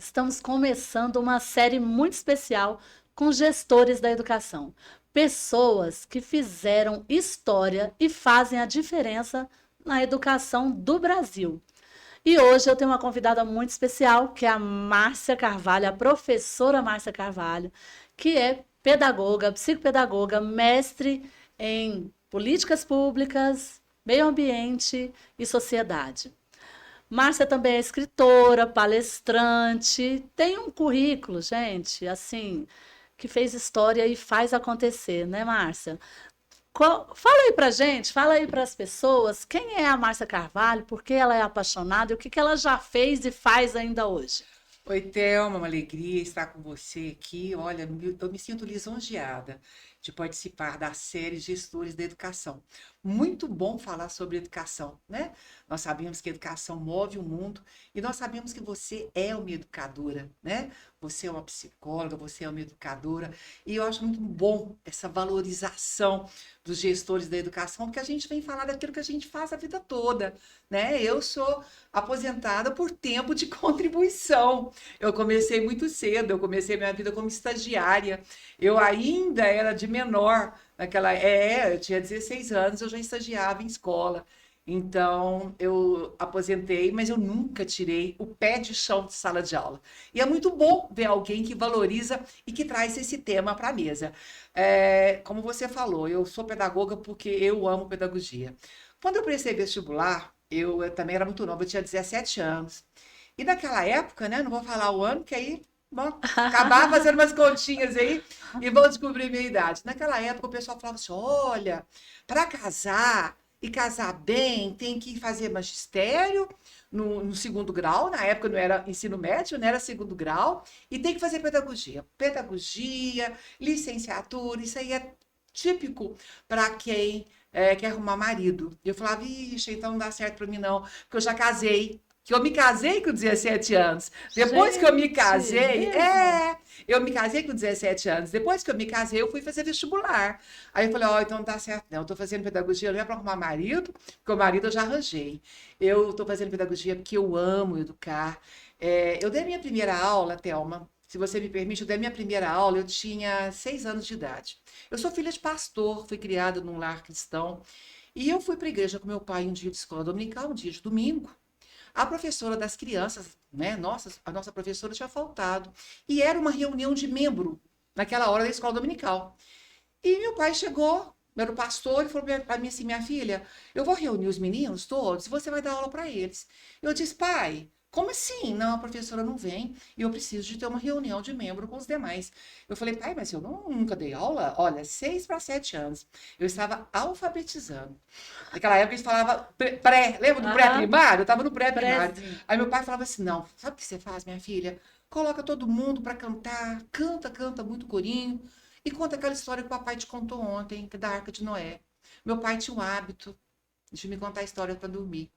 estamos começando uma série muito especial com gestores da educação. Pessoas que fizeram história e fazem a diferença na educação do Brasil. E hoje eu tenho uma convidada muito especial, que é a Márcia Carvalho, a professora Márcia Carvalho, que é pedagoga, psicopedagoga, mestre em políticas públicas, meio ambiente e sociedade. Márcia também é escritora, palestrante, tem um currículo, gente, assim, que fez história e faz acontecer, né, Márcia? Fala aí pra gente, fala aí para as pessoas, quem é a Márcia Carvalho, por que ela é apaixonada e o que que ela já fez e faz ainda hoje? Oi, Thelma, uma alegria estar com você aqui. Olha, eu me sinto lisonjeada de participar da série Gestores da Educação. Muito bom falar sobre educação, né? Nós sabemos que a educação move o mundo e nós sabemos que você é uma educadora, né? Você é uma psicóloga, você é uma educadora, e eu acho muito bom essa valorização dos gestores da educação, porque a gente vem falar daquilo que a gente faz a vida toda, né? Eu sou aposentada por tempo de contribuição. Eu comecei muito cedo, eu comecei minha vida como estagiária. Eu ainda era de menor eu tinha 16 anos, eu já estagiava em escola. Então, eu aposentei, mas eu nunca tirei o pé de chão de sala de aula. E é muito bom ver alguém que valoriza e que traz esse tema para a mesa. Como você falou, eu sou pedagoga porque eu amo pedagogia. Quando eu prestei vestibular, eu também era muito nova, eu tinha 17 anos. E naquela época, né, não vou falar o ano, que aí vão acabar fazendo umas continhas aí e vão descobrir minha idade. Naquela época, o pessoal falava assim: olha, para casar e casar bem, tem que fazer magistério no segundo grau. Na época não era ensino médio, não era segundo grau, e tem que fazer pedagogia. Pedagogia, licenciatura, isso aí é típico para quem quer arrumar marido. E eu falava: ixi, então não dá certo para mim não, porque eu já casei. Que eu me casei com 17 anos. Depois que eu me Gente, casei, mesmo? eu me casei com 17 anos. Depois que eu me casei, eu fui fazer vestibular. Aí eu falei: ó, então não tá certo, não. Eu tô fazendo pedagogia não é para arrumar marido, porque o marido eu já arranjei. Eu tô fazendo pedagogia porque eu amo educar. Eu dei minha primeira aula, Thelma. Se você me permite, eu dei minha primeira aula, eu tinha 6 anos de idade. Eu sou filha de pastor, fui criada num lar cristão. E eu fui para a igreja com meu pai um dia de escola dominical, um dia de domingo. A professora das crianças, né? A nossa professora tinha faltado. E era uma reunião de membro naquela hora da escola dominical. E meu pai chegou, era o pastor, e falou para mim assim: minha filha, eu vou reunir os meninos todos e você vai dar aula para eles. Eu disse: pai, como assim? Não, a professora não vem e eu preciso de ter uma reunião de membro com os demais. Eu falei: pai, mas eu nunca dei aula? Olha, 6 para 7 anos. Eu estava alfabetizando. Naquela época a gente falava pré, lembra do Aham, pré-primário? Eu estava no pré-primário. prezinho. Aí meu pai falava assim: não, sabe o que você faz, minha filha? Coloca todo mundo para cantar, canta, canta muito corinho. E conta aquela história que o papai te contou ontem, que é da Arca de Noé. Meu pai tinha um hábito de me contar histórias para dormir.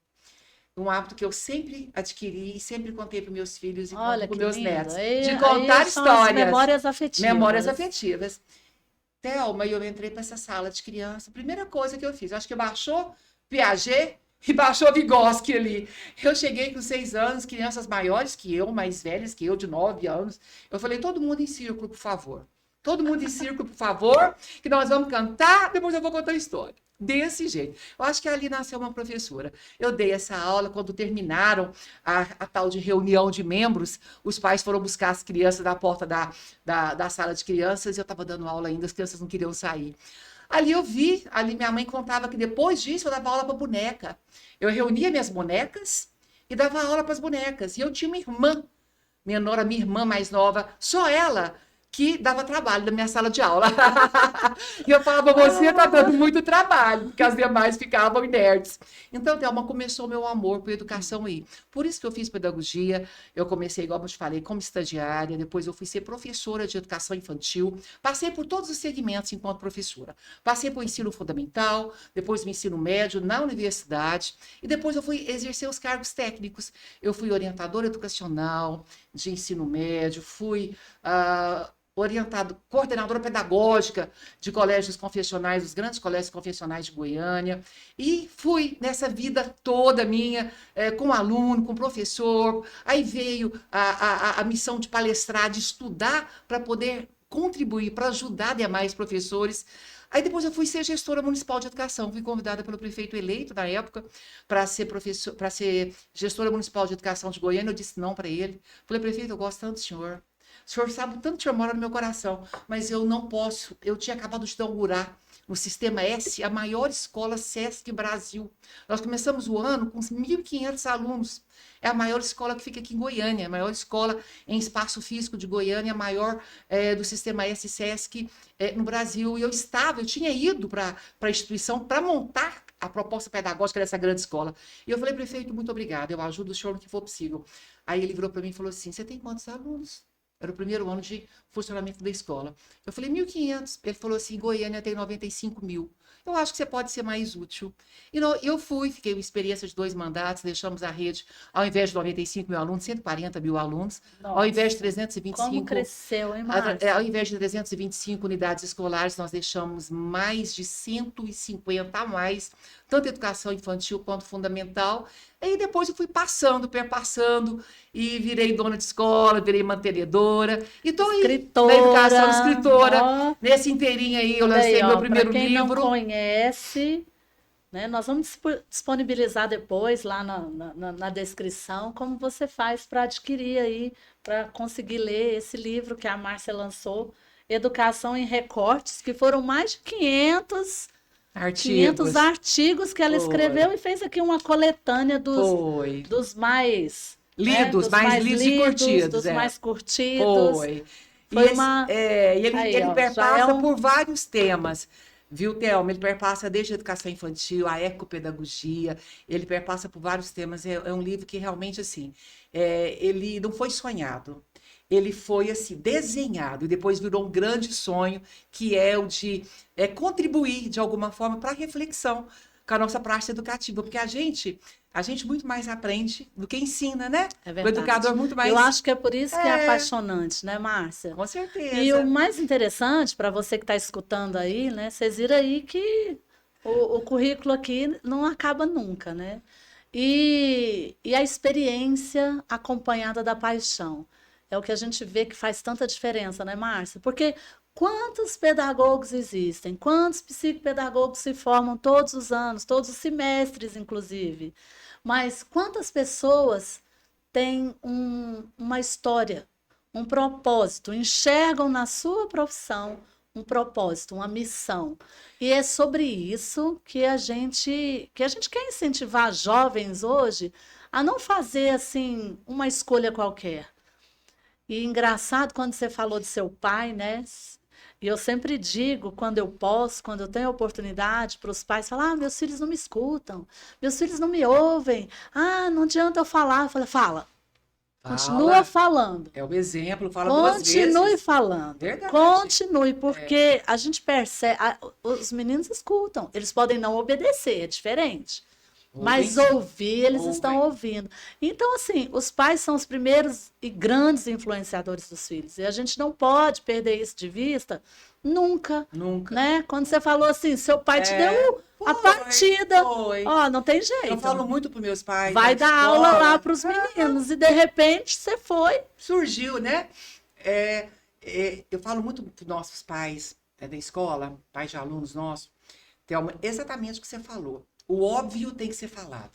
Um hábito que eu sempre adquiri e sempre contei para meus filhos e conto Olha para que meus lindo. netos. De Aí contar são as histórias, memórias memórias afetivas. afetivas. Thelma, e eu entrei para essa sala de criança. Primeira coisa que eu fiz, acho que baixou Piaget e baixou Vygotsky ali. Eu cheguei com 6 anos, crianças maiores que eu, mais velhas que eu, de 9 anos. Eu falei: todo mundo em círculo, por favor. Todo mundo em círculo, por favor, que nós vamos cantar, depois eu vou contar a história. Desse jeito. Eu acho que ali nasceu uma professora. Eu dei essa aula, quando terminaram a tal de reunião de membros, os pais foram buscar as crianças na porta da sala de crianças, e eu estava dando aula ainda, as crianças não queriam sair. Ali eu vi, ali minha mãe contava que depois disso eu dava aula para boneca. Eu reunia minhas bonecas e dava aula para as bonecas. E eu tinha uma irmã menor, a minha irmã mais nova, só ela que dava trabalho na minha sala de aula. E eu falava: você está dando Ah, muito trabalho, porque as demais ficavam inertes. Então, Thelma, começou meu amor por educação aí. Por isso que eu fiz pedagogia. Eu comecei, igual eu te falei, como estagiária, depois eu fui ser professora de educação infantil. Passei por todos os segmentos enquanto professora. Passei por ensino fundamental, depois o ensino médio na universidade, e depois eu fui exercer os cargos técnicos. Eu fui orientadora educacional de ensino médio, fui coordenadora pedagógica de colégios confessionais, dos grandes colégios confessionais de Goiânia, e fui nessa vida toda minha, com aluno, com professor, aí veio a missão de palestrar, de estudar, para poder contribuir, para ajudar demais professores. Aí depois eu fui ser gestora municipal de educação, fui convidada pelo prefeito eleito na época para ser professor, para ser gestora municipal de educação de Goiânia. Eu disse não para ele. Falei, prefeito, eu gosto tanto do senhor. O senhor sabe o tanto que o senhor mora no meu coração, mas eu não posso. Eu tinha acabado de inaugurar no Sistema S a maior escola SESC Brasil. Nós começamos o ano com 1.500 alunos. É a maior escola que fica aqui em Goiânia, a maior escola em espaço físico de Goiânia, a maior do Sistema S SESC no Brasil. E eu tinha ido para a instituição para montar a proposta pedagógica dessa grande escola. E eu falei, prefeito, muito obrigado, eu ajudo o senhor no que for possível. Aí ele virou para mim e falou assim, você tem quantos alunos? Era o primeiro ano de funcionamento da escola. Eu falei, 1.500. Ele falou assim, Goiânia tem 95 mil. Eu acho que você pode ser mais útil. E eu fiquei uma experiência de 2 mandatos, deixamos a rede, ao invés de 95 mil alunos, 140 mil alunos, Nossa, ao invés de 325... como cresceu, hein, Márcia? Ao invés de 325 unidades escolares, nós deixamos mais de 150 a mais, tanto educação infantil quanto fundamental. E depois eu fui perpassando, e virei dona de escola, virei mantenedora, e estou aí na educação, escritora. Ó, Nesse inteirinho aí, eu lancei meu primeiro pra quem livro. não conhece, né, nós vamos disponibilizar depois lá na descrição como você faz para adquirir aí, para conseguir ler esse livro que a Márcia lançou, Educação em Recortes, que foram mais de 500 artigos que ela escreveu e fez aqui uma coletânea dos mais lidos, dos mais lidos e curtidos. dos mais curtidos. Foi. Foi Ele perpassa por vários temas. Viu, Thelma? Ele perpassa desde a educação infantil, a ecopedagogia, ele perpassa por vários temas. É um livro que realmente, assim, ele não foi sonhado. Ele foi, assim, desenhado e depois virou um grande sonho, que é o de contribuir, de alguma forma, para a reflexão com a nossa prática educativa. Porque a gente muito mais aprende do que ensina, né? É verdade. O educador muito mais... Eu acho que é por isso que é apaixonante, né, Márcia? Com certeza. E o mais interessante, para você que está escutando aí, né? Vocês viram aí que o currículo aqui não acaba nunca, né? E a experiência acompanhada da paixão. É o que a gente vê que faz tanta diferença, né, Márcia? Porque quantos pedagogos existem? Quantos psicopedagogos se formam todos os anos, todos os semestres, inclusive? Mas quantas pessoas têm uma história, um propósito, enxergam na sua profissão um propósito, uma missão. E é sobre isso que a gente quer incentivar jovens hoje a não fazer assim uma escolha qualquer. E engraçado quando você falou de seu pai, né? E eu sempre digo, quando eu posso, quando eu tenho oportunidade, para os pais falar, meus filhos não me escutam, meus filhos não me ouvem, não adianta eu falar. Eu falo, fala. Continua falando. É o exemplo, fala 2 vezes. Continue falando. Verdade. Continue, porque a gente percebe, os meninos escutam, eles podem não obedecer, é diferente. Mas ouvir, eles estão ouvindo. Então, assim, os pais são os primeiros e grandes influenciadores dos filhos. E a gente não pode perder isso de vista nunca. Nunca. Né? Quando você falou assim, seu pai te deu a partida. Ó, não tem jeito. Eu falo muito para meus pais. Vai dar aula lá para os meninos. E, de repente, você foi. Surgiu, né? Eu falo muito para nossos pais da escola, pais de alunos nossos, exatamente o que você falou. O óbvio tem que ser falado.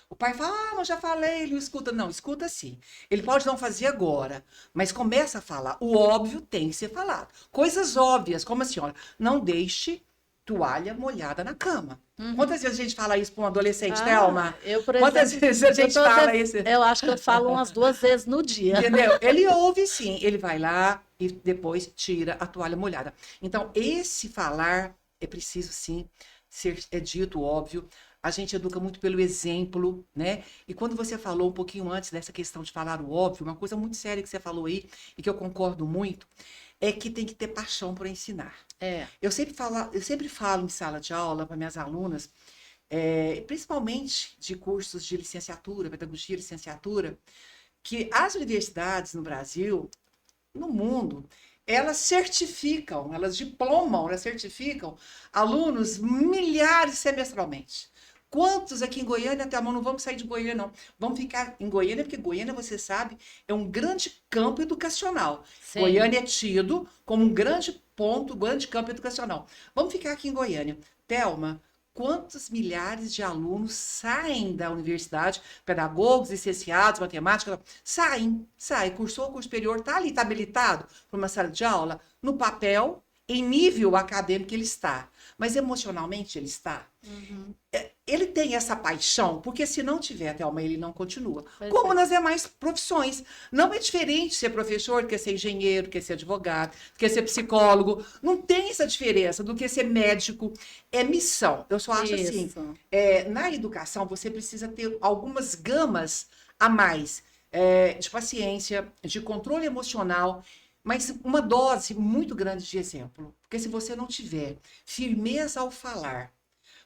O pai fala, mas já falei, ele não escuta. Não, escuta sim. Ele pode não fazer agora, mas começa a falar. O óbvio tem que ser falado. Coisas óbvias, como assim, olha, não deixe toalha molhada na cama. Quantas vezes a gente fala isso para um adolescente, Thelma? Eu, por exemplo, quantas vezes a gente fala isso? Eu acho que eu falo umas 2 vezes no dia. Entendeu? Ele ouve sim, ele vai lá e depois tira a toalha molhada. Então, esse falar é preciso sim ser dito, óbvio. A gente educa muito pelo exemplo, né? E quando você falou um pouquinho antes dessa questão de falar o óbvio, uma coisa muito séria que você falou aí, e que eu concordo muito, é que tem que ter paixão por ensinar. Eu sempre falo em sala de aula para minhas alunas, principalmente de cursos de licenciatura, pedagogia, licenciatura, que as universidades no Brasil, no mundo, elas certificam, elas diplomam, elas certificam alunos milhares semestralmente. Quantos aqui em Goiânia, até não vamos sair de Goiânia, não. Vamos ficar em Goiânia, porque Goiânia, você sabe, é um grande campo educacional. Sim. Goiânia é tido como um grande ponto, um grande campo educacional. Vamos ficar aqui em Goiânia. Thelma, quantos milhares de alunos saem da universidade, pedagogos, licenciados, matemática, saem, cursou o curso superior, está ali, está habilitado para uma sala de aula, no papel, em nível acadêmico ele está, mas emocionalmente ele está. Uhum. Ele tem essa paixão, porque se não tiver, Thelma, ele não continua. Pois Como é. nas demais profissões. Não é diferente ser professor, do que ser engenheiro, do que ser advogado, do que ser psicólogo. Não tem essa diferença do que ser médico. É missão. Eu só acho assim, Isso. na educação você precisa ter algumas gamas a mais de paciência, de controle emocional, mas uma dose muito grande de exemplo. Porque se você não tiver firmeza ao falar,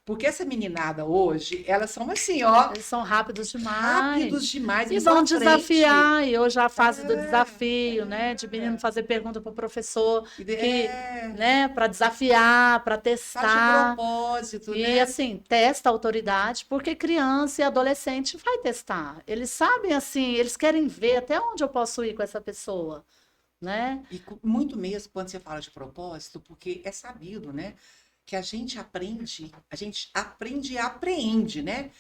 porque essa meninada hoje, elas são assim, ó, Eles são rápidos rápidos demais. demais, E eles vão vão à frente. desafiar, e hoje a fase do desafio, né? De menino É, fazer pergunta para o professor, que, é, né, para desafiar, para faz de testar. propósito, E né? assim, testa a autoridade, porque criança e adolescente vai testar. Eles sabem assim, eles querem ver até onde eu posso ir com essa pessoa, né? E muito mesmo quando você fala de propósito, porque é sabido, né? Que a gente aprende e apreende, né?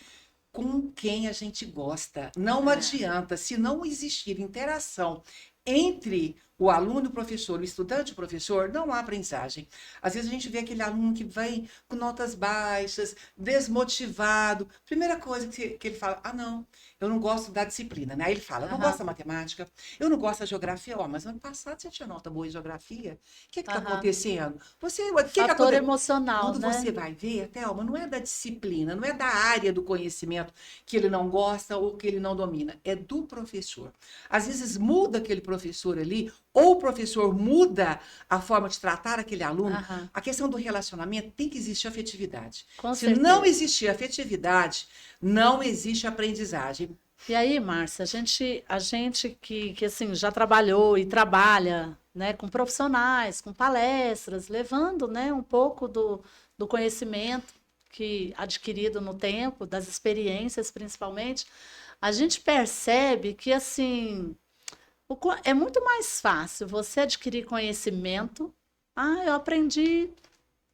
Com quem a gente gosta. Não É. adianta, se não existir interação entre o aluno e o professor, o estudante e o professor, não há aprendizagem. Às vezes a gente vê aquele aluno que vem com notas baixas, desmotivado. Primeira coisa que ele fala: ah, não, eu não gosto da disciplina, né? Aí ele fala: eu não gosto Aham, da matemática, eu não gosto da geografia. Ó, mas ano passado você tinha nota boa em geografia. O que está aham. acontecendo? O que Fator aconteceu? emocional, Quando né? você vai ver, Thelma, não é da disciplina, não é da área do conhecimento que ele não gosta ou que ele não domina, é do professor. Às vezes muda aquele professor ali, ou o professor muda a forma de tratar aquele aluno. Aham, A questão do relacionamento tem que existir afetividade. com Se não certeza. existir afetividade, não existe aprendizagem. E aí, Márcia, a gente que assim, já trabalhou e trabalha, né, com profissionais, com palestras, levando, né, um pouco do conhecimento que adquirido no tempo, das experiências principalmente, a gente percebe que assim, é muito mais fácil você adquirir conhecimento. Ah, eu aprendi,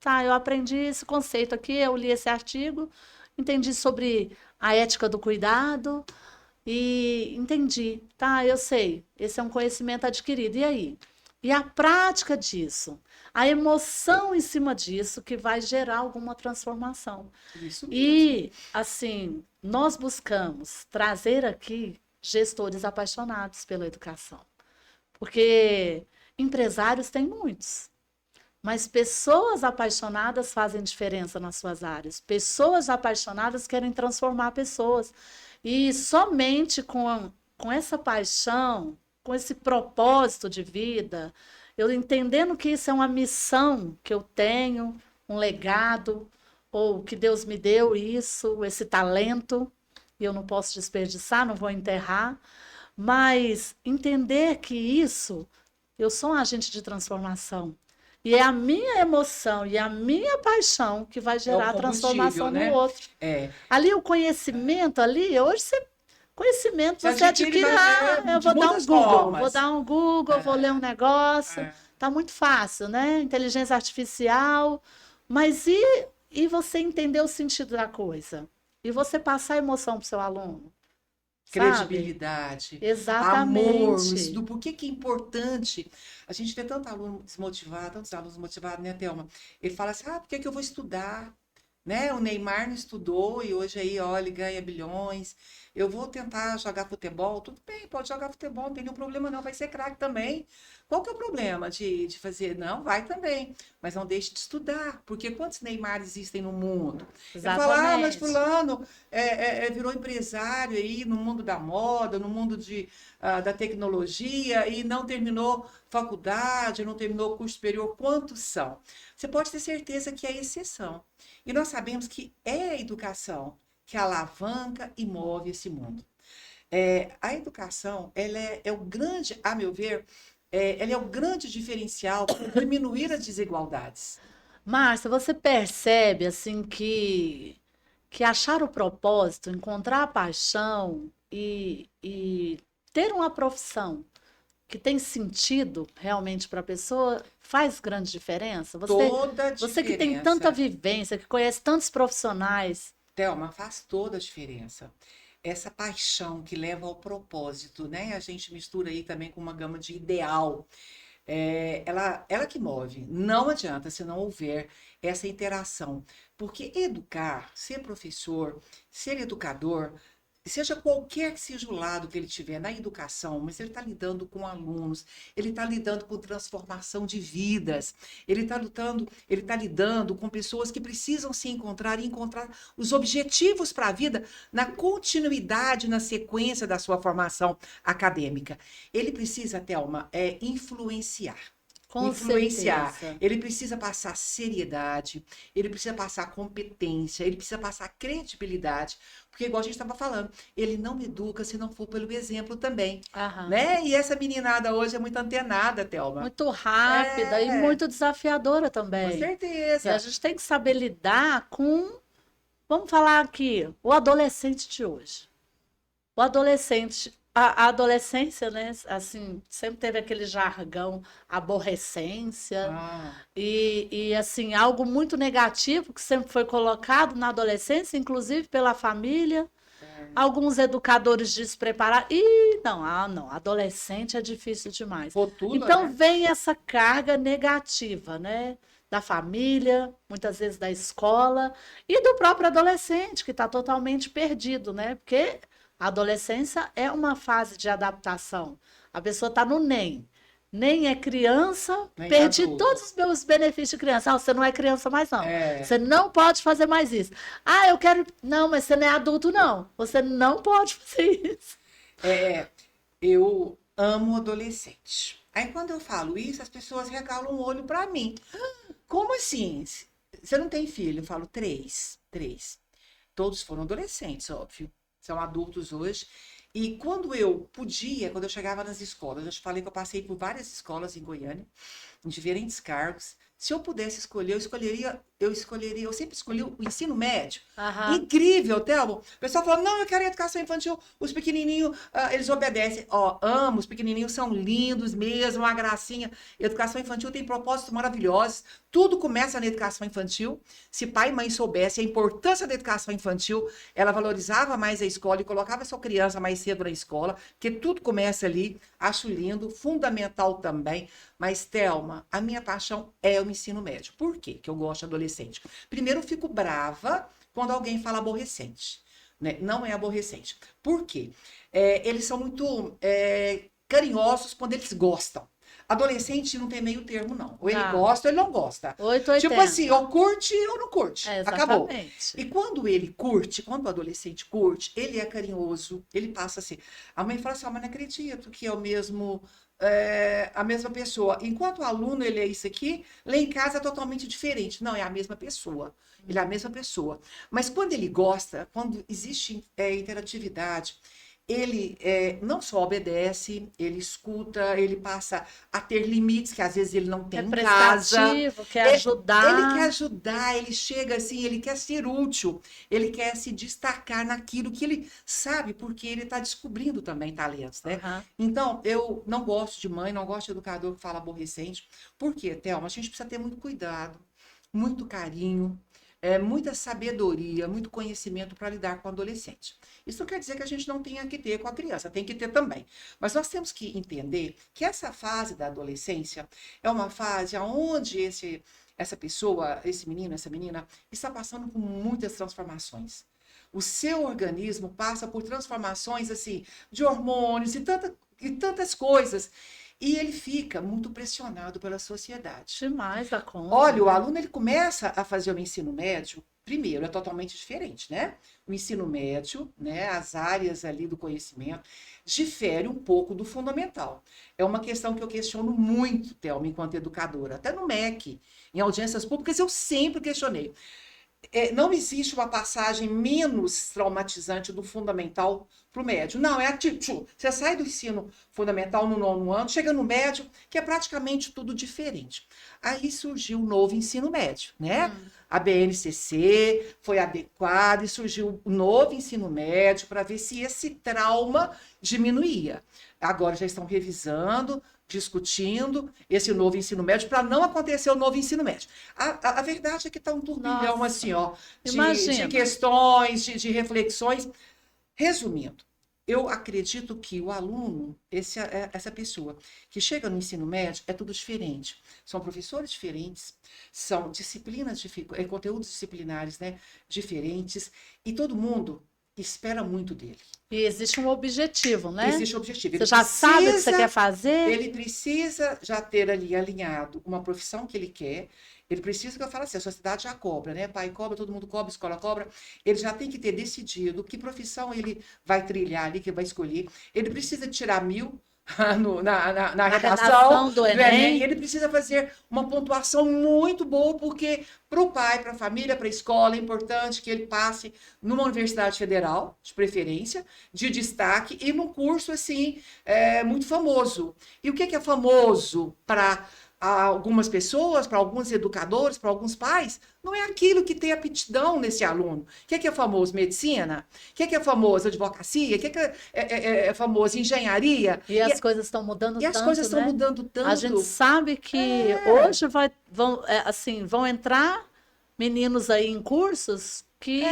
tá, eu aprendi esse conceito aqui, eu li esse artigo, entendi sobre a ética do cuidado, e entendi, tá? Eu sei, esse é um conhecimento adquirido. E aí? E a prática disso, a emoção em cima disso que vai gerar alguma transformação. Isso mesmo. E, assim, nós buscamos trazer aqui gestores apaixonados pela educação, porque empresários tem muitos. Mas pessoas apaixonadas fazem diferença nas suas áreas. Pessoas apaixonadas querem transformar pessoas. E somente com essa paixão, com esse propósito de vida, eu entendendo que isso é uma missão que eu tenho, um legado, ou que Deus me deu isso, esse talento, e eu não posso desperdiçar, não vou enterrar, mas entender que isso, eu sou um agente de transformação. E é a minha emoção e a minha paixão que vai É o gerar a combustível, transformação no né? outro. É. Ali o conhecimento ali, hoje você, conhecimento Você você adquire adquire, eu de vou dar um muitas Google, vou formas. dar um Google, vou ler um negócio, É. tá muito fácil, né? Inteligência artificial, mas e você entender o sentido da coisa? E você passar a emoção para o seu aluno, sabe? Credibilidade, amor, Exatamente. do porquê que é importante. A gente vê tanto aluno desmotivado, tantos alunos desmotivados, né, Thelma? Ele fala assim: ah, por que que eu vou estudar? Né? O Neymar não estudou e hoje aí, olha, ele ganha bilhões. Eu vou tentar jogar futebol. Tudo bem, pode jogar futebol, não tem nenhum problema não, vai ser craque também. Qual que é o problema de fazer? Não, vai também, mas não deixe de estudar, porque quantos Neymar existem no mundo? Ele fala: ah, mas Exatamente. fulano virou empresário aí no mundo da moda, no mundo da tecnologia e não terminou faculdade, não terminou curso superior. Quantos são? Você pode ter certeza que é exceção. E nós sabemos que é a educação que alavanca e move esse mundo. A educação, ela é o grande, a meu ver, ela é o grande diferencial para diminuir as desigualdades. Márcia, você percebe assim que achar o propósito, encontrar a paixão e ter uma profissão que tem sentido realmente para a pessoa faz grande diferença? Toda a Você que tem tanta diferença. vivência, que conhece tantos profissionais. Thelma, faz toda a diferença. Essa paixão que leva ao propósito, né? A gente mistura aí também com uma gama de ideal. Ela que move. Não adianta se não houver essa interação. Porque educar, ser professor, ser educador, seja qualquer que seja o lado que ele tiver na educação, mas ele está lidando com alunos, ele está lidando com transformação de vidas, ele está lidando com pessoas que precisam se encontrar e encontrar os objetivos para a vida na continuidade, na sequência da sua formação acadêmica. Ele precisa, Thelma, influenciar. Com Influenciar, certeza. ele precisa passar seriedade, ele precisa passar competência, ele precisa passar credibilidade, porque igual a gente estava falando, ele não educa se não for pelo exemplo também, Aham. né? E essa meninada hoje é muito antenada, Thelma. Muito rápida e É, muito desafiadora com também. E a certeza. gente tem que saber lidar com, vamos falar aqui, o adolescente de hoje. O adolescente, a adolescência, né? Assim, sempre teve aquele jargão, aborrecência, Ah, assim, algo muito negativo que sempre foi colocado na adolescência, inclusive pela família. Alguns educadores despreparados. E não, não, adolescente é difícil demais. rotula, Então né? vem essa carga negativa, né? Da família, muitas vezes da escola e do próprio adolescente, que está totalmente perdido, né? Porque a adolescência é uma fase de adaptação. A pessoa está no NEM. Nem é criança, Nem perdi adulto. todos os meus benefícios de criança. Ah, você não é criança mais, não. É, Você não pode fazer mais isso. Ah, eu quero. Não, mas você não é adulto, não. Você não pode fazer isso. é, eu amo adolescente. Aí quando eu falo isso, as pessoas regalam o olho para mim. Como assim? Você não tem filho? Eu falo três, três. Todos foram adolescentes, óbvio. São adultos hoje. E quando eu podia, quando eu chegava nas escolas, eu te falei que eu passei por várias escolas em Goiânia, em diferentes cargos. Se eu pudesse escolher, eu sempre escolhi o ensino médio. Aham. Incrível, Thelmo. O pessoal fala, não, eu quero educação infantil. Os pequenininhos, eles obedecem. Ó, amo, os pequenininhos são lindos mesmo, uma gracinha. Educação infantil tem propósitos maravilhosos. Tudo começa na educação infantil. Se pai e mãe soubessem a importância da educação infantil, ela valorizava mais a escola e colocava sua criança mais cedo na escola, porque tudo começa ali. Acho lindo, fundamental também. Mas, Thelma, a minha paixão é o ensino médio. Por quê que eu gosto de adolescente? Primeiro, eu fico brava quando alguém fala aborrecente. Né? Não é aborrecente. Por quê? Eles são muito carinhosos quando eles gostam. Adolescente não tem meio termo, não. Ou ele Não. gosta ou ele não gosta. Tipo assim, 880. ou curte ou não curte. É, Acabou. exatamente. E quando ele curte, quando o adolescente curte, ele é carinhoso, ele passa assim. A mãe fala assim, mas não acredito que é o mesmo, a mesma pessoa. Enquanto o aluno, ele é isso aqui, lá em casa é totalmente diferente. Não, é a mesma pessoa. Ele é a mesma pessoa. Mas quando ele gosta, quando existe interatividade, ele não só obedece, ele escuta, ele passa a ter limites que às vezes ele não É tem em casa. prestativo, quer Ele quer ajudar. ajudar, ele chega assim, ele quer ser útil, ele quer se destacar naquilo que ele sabe, porque ele está descobrindo também talentos, né? Aham. Então, eu não gosto de mãe, não gosto de educador que fala aborrecente. Por quê, Thelma? A gente precisa ter muito cuidado, muito carinho, muita sabedoria, muito conhecimento para lidar com o adolescente. Isso não quer dizer que a gente não tenha que ter com a criança, tem que ter também. Mas nós temos que entender que essa fase da adolescência é uma fase onde essa pessoa, esse menino, essa menina, está passando por muitas transformações. O seu organismo passa por transformações assim de hormônios e tantas coisas. E ele fica muito pressionado pela sociedade. Demais da conta, Olha, o né? aluno ele começa a fazer o ensino médio, primeiro, é totalmente diferente, né? O ensino médio, né, as áreas ali do conhecimento, difere um pouco do fundamental. É uma questão que eu questiono muito, Thelma, enquanto educadora. Até no MEC, em audiências públicas, eu sempre questionei. não existe uma passagem menos traumatizante do fundamental para o médio. Não, você sai do ensino fundamental no 9º ano, chega no médio, que é praticamente tudo diferente. Aí surgiu o novo ensino médio, né? A BNCC foi adequada e surgiu o novo ensino médio para ver se esse trauma diminuía. Agora já estão revisando, discutindo esse novo ensino médio para não acontecer o novo ensino médio. A verdade é que está um turbilhão assim, ó, de questões, de reflexões. Resumindo, eu acredito que o aluno, essa pessoa que chega no ensino médio, é tudo diferente. São professores diferentes, são disciplinas, conteúdos disciplinares, né, diferentes, e todo mundo espera muito dele. E existe um objetivo, né? Existe um objetivo. Você já sabe o que você quer fazer? Ele precisa já ter ali alinhado uma profissão que ele quer. Ele precisa, que eu falo assim, a sociedade já cobra, né? Pai cobra, todo mundo cobra, escola cobra. Ele já tem que ter decidido que profissão ele vai trilhar ali, que ele vai escolher. Ele precisa tirar 1000 na redação do Enem. E ele precisa fazer uma pontuação muito boa, porque para o pai, para a família, para a escola, é importante que ele passe numa universidade federal, de preferência, de destaque, e num curso, assim, muito famoso. E o que é famoso para algumas pessoas, para alguns educadores, para alguns pais, não é aquilo que tem aptidão nesse aluno. O que é famoso? Medicina? O que é famoso? Advocacia? O que é famoso? Engenharia? E as coisas estão mudando tanto, as coisas estão mudando tanto. A gente sabe que hoje vão entrar meninos aí em cursos que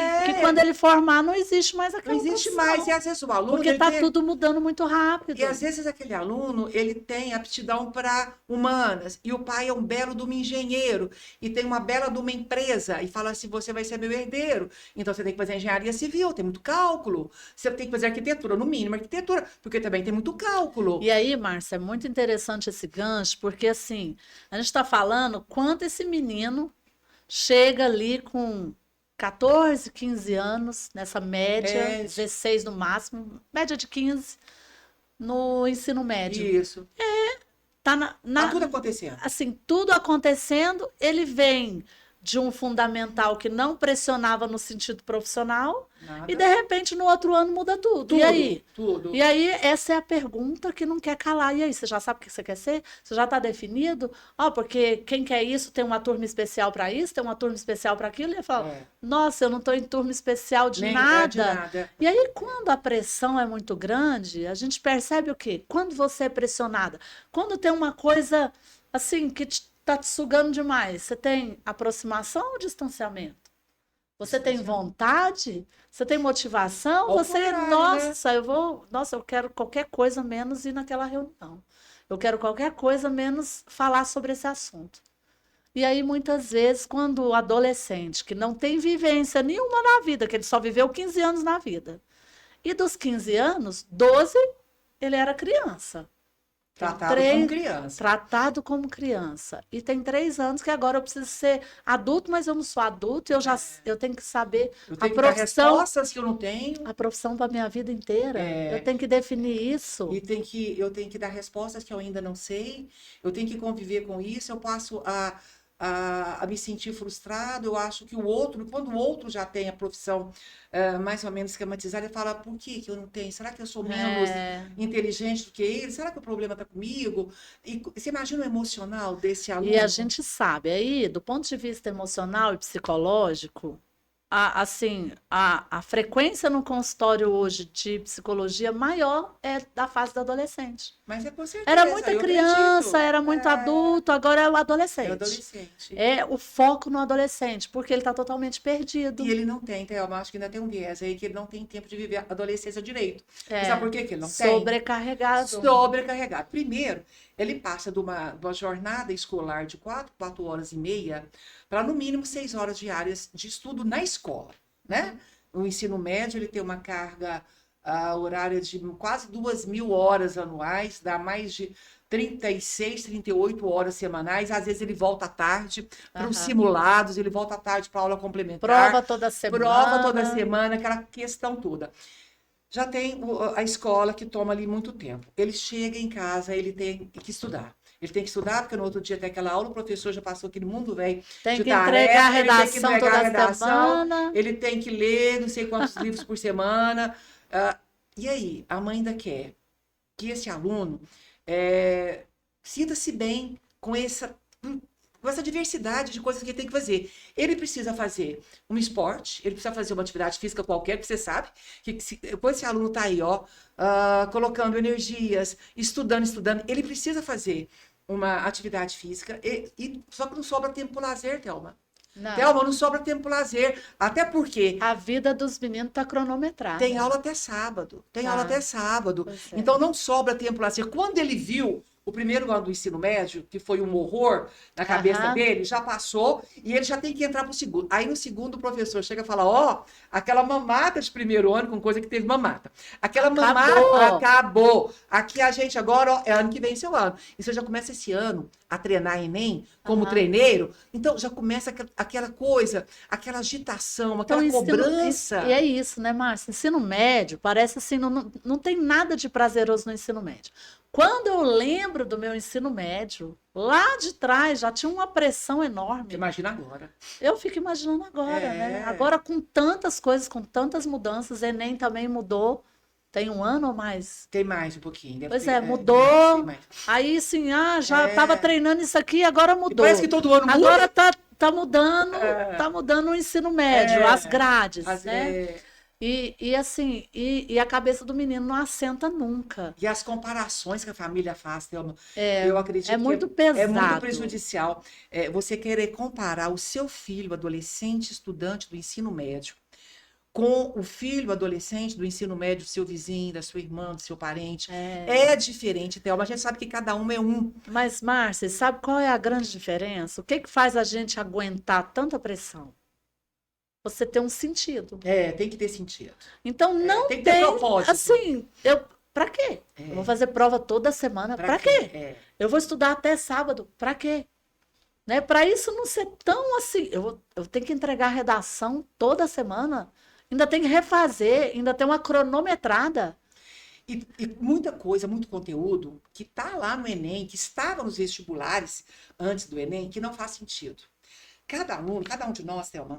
quando ele formar não existe mais aquela Não existe profissão. mais. E às vezes o aluno... Porque está tudo mudando muito rápido. E às vezes aquele aluno, ele tem aptidão para humanas. E o pai é um belo de um engenheiro. E tem uma bela de uma empresa. E fala assim, você vai ser meu herdeiro. Então você tem que fazer engenharia civil, tem muito cálculo. Você tem que fazer arquitetura, no mínimo arquitetura, porque também tem muito cálculo. E aí, Márcia, é muito interessante esse gancho, porque assim, a gente está falando quanto esse menino chega ali com 14, 15 anos, nessa média, 16 no máximo, média de 15 no ensino médio. Isso. Tá tudo acontecendo. Assim, tudo acontecendo, ele vem de um fundamental que não pressionava no sentido profissional. Nada. E de repente no outro ano muda tudo. E aí? Tudo. E aí essa é a pergunta que não quer calar. E aí, você já sabe o que você quer ser? Você já está definido? Porque quem quer isso tem uma turma especial para isso, tem uma turma especial para aquilo. E eu falo, nossa, eu não estou em turma especial de nada. E aí quando a pressão é muito grande, a gente percebe o quê? Quando você é pressionada, quando tem uma coisa assim que está te sugando demais, você tem aproximação ou distanciamento? Você tem vontade? Você tem motivação? Eu quero qualquer coisa menos ir naquela reunião. Eu quero qualquer coisa menos falar sobre esse assunto. E aí, muitas vezes, quando o adolescente, que não tem vivência nenhuma na vida, que ele só viveu 15 anos na vida, e dos 15 anos, 12, ele era criança. Tratado como criança. E tem 3 anos que agora eu preciso ser adulto, mas eu não sou adulto. Eu tenho que saber a profissão. Respostas que eu não tenho. A profissão para minha vida inteira. Eu tenho que definir isso. E eu tenho que dar respostas que eu ainda não sei. Eu tenho que conviver com isso. Eu passo a me sentir frustrado. Eu acho que quando o outro já tem a profissão mais ou menos esquematizada, ele fala, por que eu não tenho? Será que eu sou menos inteligente do que ele? Será que o problema está comigo? E você imagina o emocional desse aluno? E a gente sabe, aí, do ponto de vista emocional e psicológico, a frequência no consultório hoje de psicologia maior é da fase do adolescente. Mas é com certeza. Era muita criança, era muito adulto, agora é o adolescente. É o foco no adolescente, porque ele está totalmente perdido. E ele não tem, eu acho que ainda tem um viés aí, que ele não tem tempo de viver a adolescência direito. Sabe por quê que ele não tem? Sobrecarregado. Primeiro, ele passa de uma jornada escolar de 4 horas e meia para, no mínimo, 6 horas diárias de estudo na escola, né? O ensino médio, ele tem uma carga horária de quase 2.000 horas anuais, dá mais de 36, 38 horas semanais. Às vezes ele volta à tarde para os simulados, ele volta à tarde para aula complementar. Prova toda semana. Aquela questão toda. Já tem a escola que toma ali muito tempo. Ele chega em casa, ele tem que estudar. Ele tem que estudar, porque no outro dia tem aquela aula, o professor já passou aquele mundo velho Tem de que entregar a tarefa, ele tem que redação entregar a toda redação, semana. ele tem que ler não sei quantos livros por semana. E aí, a mãe ainda quer que esse aluno sinta-se bem com essa diversidade de coisas que ele tem que fazer. Ele precisa fazer um esporte, ele precisa fazer uma atividade física qualquer, que você sabe, que depois esse aluno está aí, ó, colocando energias, estudando, ele precisa fazer uma atividade física, só que não sobra tempo para lazer, Thelma. Não. Thelma, não sobra tempo para lazer, até porque A vida dos meninos está cronometrada. tem aula até sábado. Pois é. Então não sobra tempo lá. Quando ele viu o primeiro ano do ensino médio, que foi um horror na cabeça dele, já passou e ele já tem que entrar para o segundo. Aí no segundo o professor chega e fala, ó, aquela mamata de primeiro ano, com coisa que teve mamata. Aquela mamata acabou. Aqui a gente agora, ó, é ano que vem seu ano. E você já começa esse ano a treinar Enem como treineiro, então já começa aquela coisa, aquela agitação, aquela Então, cobrança. E é isso, né, Márcia? Ensino médio, parece assim, não tem nada de prazeroso no ensino médio. Quando eu lembro do meu ensino médio, lá de trás já tinha uma pressão enorme. Imagina agora. Eu fico imaginando agora, né? Agora com tantas coisas, com tantas mudanças, Enem também mudou. Tem um ano ou mais? Tem mais um pouquinho. Pois mudou. Tem mais. Aí sim, já estava treinando isso aqui, agora mudou. E parece que todo ano muda. Agora tá mudando o ensino médio, as grades, né? E assim, e a cabeça do menino não assenta nunca. E as comparações que a família faz, Thelma, eu acredito é muito pesado. É muito prejudicial. Você querer comparar o seu filho, adolescente, estudante do ensino médio, com o filho, adolescente do ensino médio, do seu vizinho, da sua irmã, do seu parente. É diferente, Thelma. A gente sabe que cada um é um. Mas, Márcia, sabe qual é a grande diferença? O que faz a gente aguentar tanta pressão? Você ter um sentido. Tem que ter sentido. Então, não tem que ter propósito. Assim, pra quê? Eu vou fazer prova toda semana. Pra quê? Eu vou estudar até sábado. Pra quê? Né? Para isso não ser tão assim. Eu tenho que entregar a redação toda semana. Ainda tem que refazer. Ainda tem uma cronometrada. E muita coisa, muito conteúdo que está lá no Enem, que estava nos vestibulares antes do Enem, que não faz sentido. Cada aluno, cada um de nós, Thelma,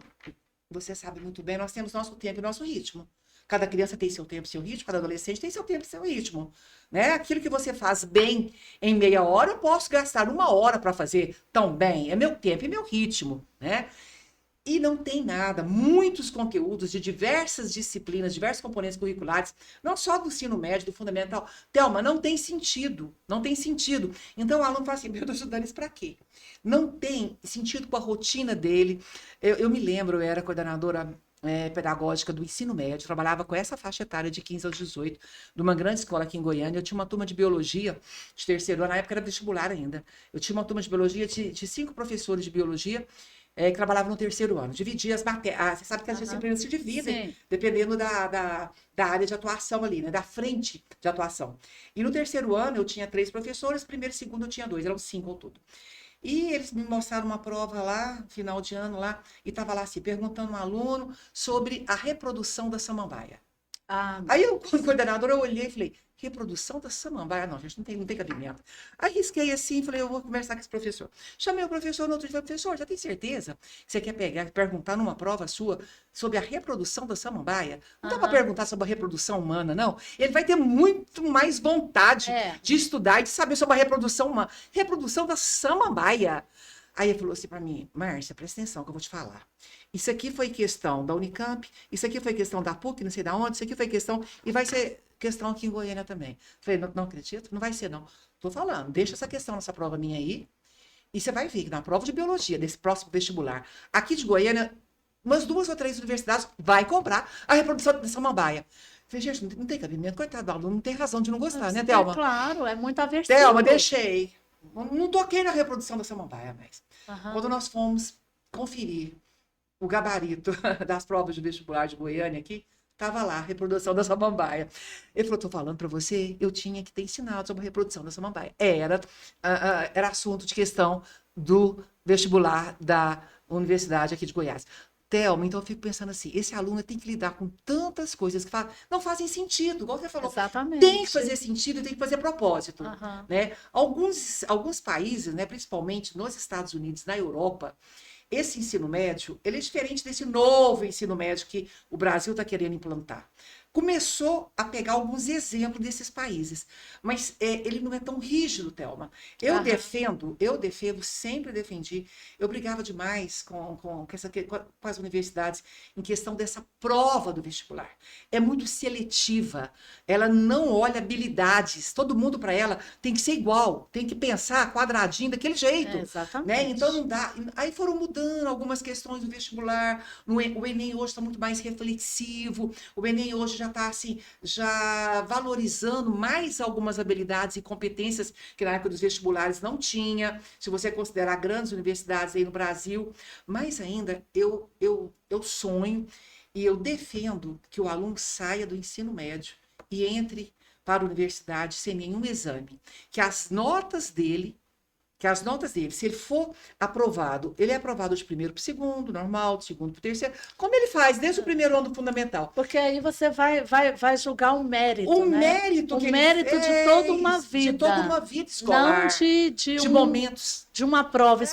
você sabe muito bem, nós temos nosso tempo e nosso ritmo. Cada criança tem seu tempo e seu ritmo, cada adolescente tem seu tempo e seu ritmo. Né? Aquilo que você faz bem em meia hora, eu posso gastar 1 hora para fazer tão bem. É meu tempo e meu ritmo. Né? E não tem nada, muitos conteúdos de diversas disciplinas, diversos componentes curriculares, não só do ensino médio, do fundamental. Thelma, não tem sentido, não tem sentido. Então o aluno fala assim, eu estou estudando isso para quê? Não tem sentido com a rotina dele. Eu me lembro, eu era coordenadora pedagógica do ensino médio, trabalhava com essa faixa etária de 15 aos 18, de uma grande escola aqui em Goiânia. Eu tinha uma turma de biologia de terceiro ano, na época era vestibular ainda. Eu tinha uma turma de biologia de 5 professores de biologia, que trabalhavam no terceiro ano, dividia as matérias. Você sabe que as disciplinas se dividem, dependendo da área de atuação ali, né? Da frente de atuação. E no terceiro ano eu tinha 3 professores, primeiro e segundo eu tinha 2, eram 5 ao todo. E eles me mostraram uma prova lá, final de ano lá, e estava lá assim, perguntando um aluno sobre a reprodução da samambaia. Aí eu, como coordenadora, eu olhei e falei, reprodução da samambaia? Não, gente, não tem cabimento. Aí risquei assim, falei, eu vou conversar com esse professor. Chamei o professor no outro dia e falei, professor, já tem certeza que você quer perguntar numa prova sua sobre a reprodução da samambaia? Não dá para perguntar sobre a reprodução humana, não. Ele vai ter muito mais vontade de estudar e de saber sobre a reprodução humana. Reprodução da samambaia. Aí ele falou assim para mim, Márcia, presta atenção que eu vou te falar. Isso aqui foi questão da Unicamp, isso aqui foi questão da PUC, não sei de onde, isso aqui foi questão, e vai ser questão aqui em Goiânia também. Falei, não acredito, não vai ser não. Tô falando, deixa essa questão nessa prova minha aí, e você vai ver que na prova de biologia, desse próximo vestibular, aqui de Goiânia, umas 2 ou 3 universidades vai cobrar a reprodução da samambaia. Falei, gente, não tem cabimento, coitado do aluno, não tem razão de não gostar, né, Thelma? Claro, é muito aversivo. Thelma, deixei. Não toquei na reprodução da samambaia mais. Quando nós fomos conferir o gabarito das provas de vestibular de Goiânia aqui, estava lá, reprodução da samambaia. Ele falou, estou falando para você, eu tinha que ter ensinado sobre a reprodução da samambaia. Era assunto de questão do vestibular da universidade aqui de Goiás. Thelma, então eu fico pensando assim, esse aluno tem que lidar com tantas coisas que não fazem sentido, igual você falou, tem que fazer Exatamente. sentido, tem que fazer propósito, Aham. né? Alguns países, né, principalmente nos Estados Unidos, na Europa, esse ensino médio, ele é diferente desse novo ensino médio que o Brasil está querendo implantar. Começou a pegar alguns exemplos desses países, mas ele não é tão rígido, Thelma. Aham. Eu defendo, sempre defendi. Eu brigava demais com as universidades em questão dessa prova do vestibular. É muito seletiva. Ela não olha habilidades. Todo mundo para ela tem que ser igual, tem que pensar quadradinho daquele É, jeito, né? Então exatamente. não dá. Aí foram mudando algumas questões do vestibular. O Enem hoje está muito mais reflexivo. O Enem hoje já está assim, já valorizando mais algumas habilidades e competências que na época dos vestibulares não tinha. Se você considerar grandes universidades aí no Brasil, mais ainda eu sonho e eu defendo que o aluno saia do ensino médio e entre para a universidade sem nenhum exame, que as notas dele, se ele for aprovado, ele é aprovado de primeiro para o segundo, normal, de segundo para o terceiro, como ele faz desde o primeiro ano do fundamental. Porque aí você vai julgar o O mérito, né? mérito O que ele mérito de toda uma fez de toda vida, uma vida não escolar, de um, momentos, de uma prova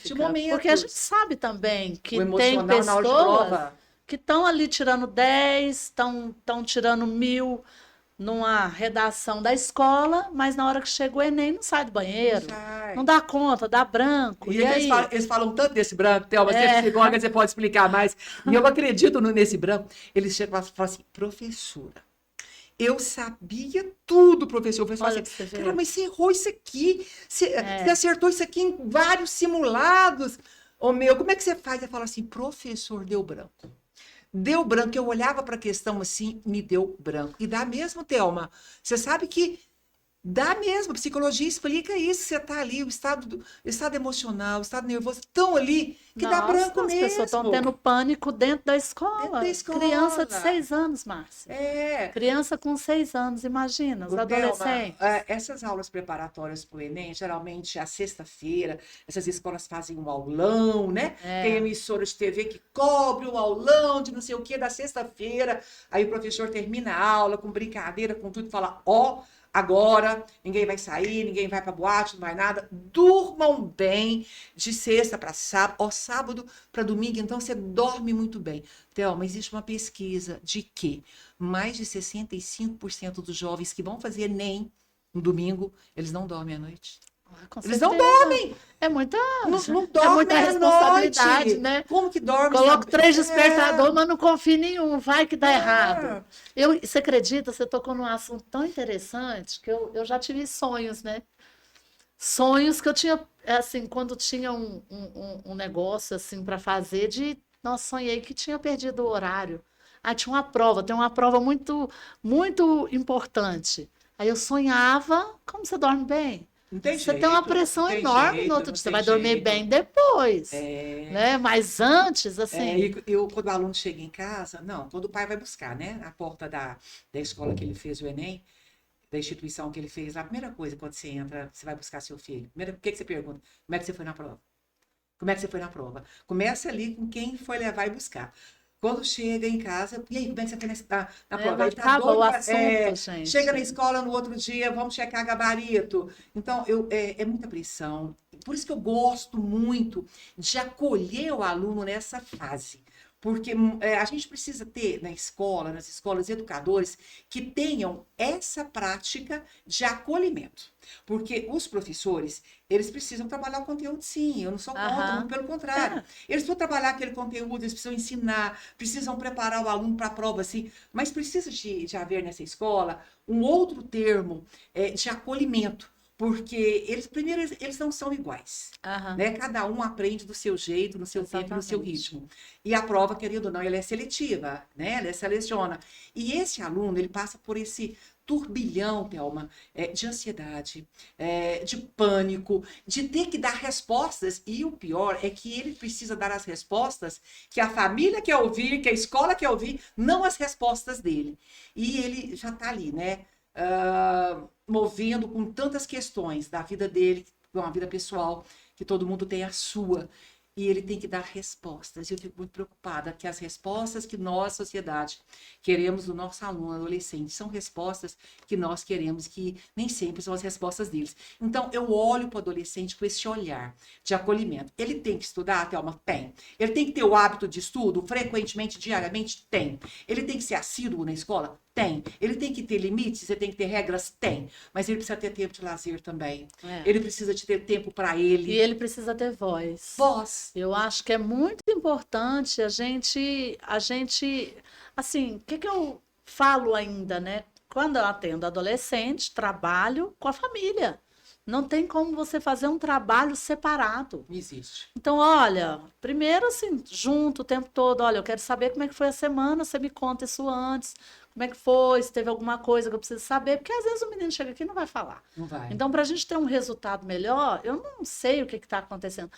de específica. Porque a gente momentos. sabe também O que tem emocional na hora de pessoas prova, que estão ali tirando 10, estão tirando 1.000 numa redação da escola, mas na hora que chega o Enem não sai do não banheiro, não sai. dá conta, dá branco. E E eles aí? falam tanto desse branco, Thelma, você é É, psicóloga, você pode explicar mais. E eu acredito nesse branco. Eles chegam e falam assim, professora, eu sabia tudo, professor. O professor fala olha assim, para você cara, ver. mas você errou isso aqui, você É, acertou isso aqui em vários simulados. Ô meu, como é que você faz? Eu falo assim, professor, deu branco. Deu branco, eu olhava para a questão assim, me deu branco. E dá mesmo, Thelma. Você sabe que dá mesmo, a psicologia explica isso, você está ali, o estado emocional, o estado nervoso, tão ali, que dá branco nossa, as pessoas estão mesmo, tendo pânico dentro da dentro da escola. Criança de escola. 6 anos, Márcia. É, Criança com 6 anos, imagina, os ô, Thelma, adolescentes. essas aulas preparatórias para o Enem, geralmente à sexta-feira, essas escolas fazem um aulão, né? Tem É, emissora de TV que cobre o aulão de não sei o que da sexta-feira, aí o professor termina a aula com brincadeira, com tudo, e fala, ó, agora ninguém vai sair, ninguém vai para boate, não vai nada, durmam bem de sexta para sábado, ó, sábado para domingo, então você dorme muito bem. Thelma, existe uma pesquisa de que mais de 65% dos jovens que vão fazer Enem no domingo, eles não dormem à noite. com Eles não certeza. dormem, É muita, não é muita dormem à responsabilidade, noite. né? Como que dorme? Coloco Sabe? 3 despertadores, mas não confio em nenhum, vai que dá errado. É. Você acredita, você tocou num assunto tão interessante que eu já tive sonhos, né? Sonhos que eu tinha, assim, quando tinha um negócio, assim, para fazer, nossa, sonhei que tinha perdido o horário. Aí tinha uma prova, tem uma prova muito, muito importante. Aí eu sonhava, como você dorme bem? Não tem Você tem uma jeito, não pressão tem enorme no jeito, outro não dia, você tem vai dormir bem jeito. depois, É, né? Mas antes, e assim, quando o aluno chega em casa, não, quando o pai vai buscar, né, na porta da escola que ele fez o Enem, da instituição que ele fez, a primeira coisa quando você entra, você vai buscar seu filho. Primeiro, o que que você pergunta? Como é que você foi na prova? Como é que você foi na prova? Começa ali com quem foi levar e buscar. Quando chega em casa, e aí, como é que você foi na não prova? Ele tá acaba o doido assunto, chega na gente. escola no outro dia, vamos checar gabarito. Então, é muita pressão. Por isso que eu gosto muito de acolher o aluno nessa fase. Porque a gente precisa ter na escola, nas escolas, educadores que tenham essa prática de acolhimento. Porque os professores, eles precisam trabalhar o conteúdo, sim. Eu não sou contra, muito Aham. pelo contrário. É, Eles precisam trabalhar aquele conteúdo, eles precisam ensinar, precisam preparar o aluno para a prova, assim. Mas precisa de haver nessa escola um outro termo de acolhimento. Porque eles, primeiro, eles não são iguais. aham, Né? Cada um aprende do seu jeito, no seu tempo e no seu exatamente. ritmo. E a prova, querendo ou não, ela é seletiva, né? Ela seleciona. E esse aluno, ele passa por esse turbilhão, Thelma, de ansiedade, de pânico, de ter que dar respostas. E o pior é que ele precisa dar as respostas que a família quer ouvir, que a escola quer ouvir, não as respostas dele. E ele já está ali, né? Movendo com tantas questões da vida dele, uma vida pessoal, que todo mundo tem a sua. e ele tem que dar respostas. Eu fico muito preocupada que as respostas que nós, sociedade, queremos do nosso aluno adolescente são respostas que nós queremos, que nem sempre são as respostas deles. Então, eu olho para o adolescente com esse olhar de acolhimento. Ele tem que estudar, Thelma? Tem. Ele tem que ter o hábito de estudo frequentemente, diariamente? Tem. Ele tem que ser assíduo na escola? Tem. Ele tem que ter limites, ele tem que ter regras? Tem. Mas ele precisa ter tempo de lazer também. Ele precisa de ter tempo para ele. E ele precisa ter voz. Voz. Eu acho que é muito importante a gente, assim, o que eu falo ainda, né? Quando eu atendo adolescente, trabalho com a família. Não tem como você fazer um trabalho separado. Não existe. Então, olha, primeiro assim, junto o tempo todo, olha, eu quero saber como é que foi a semana, você me conta isso antes, como é que foi, se teve alguma coisa que eu preciso saber, porque às vezes o menino chega aqui e não vai falar. Não vai. Então, para a gente ter um resultado melhor, eu não sei o que está acontecendo.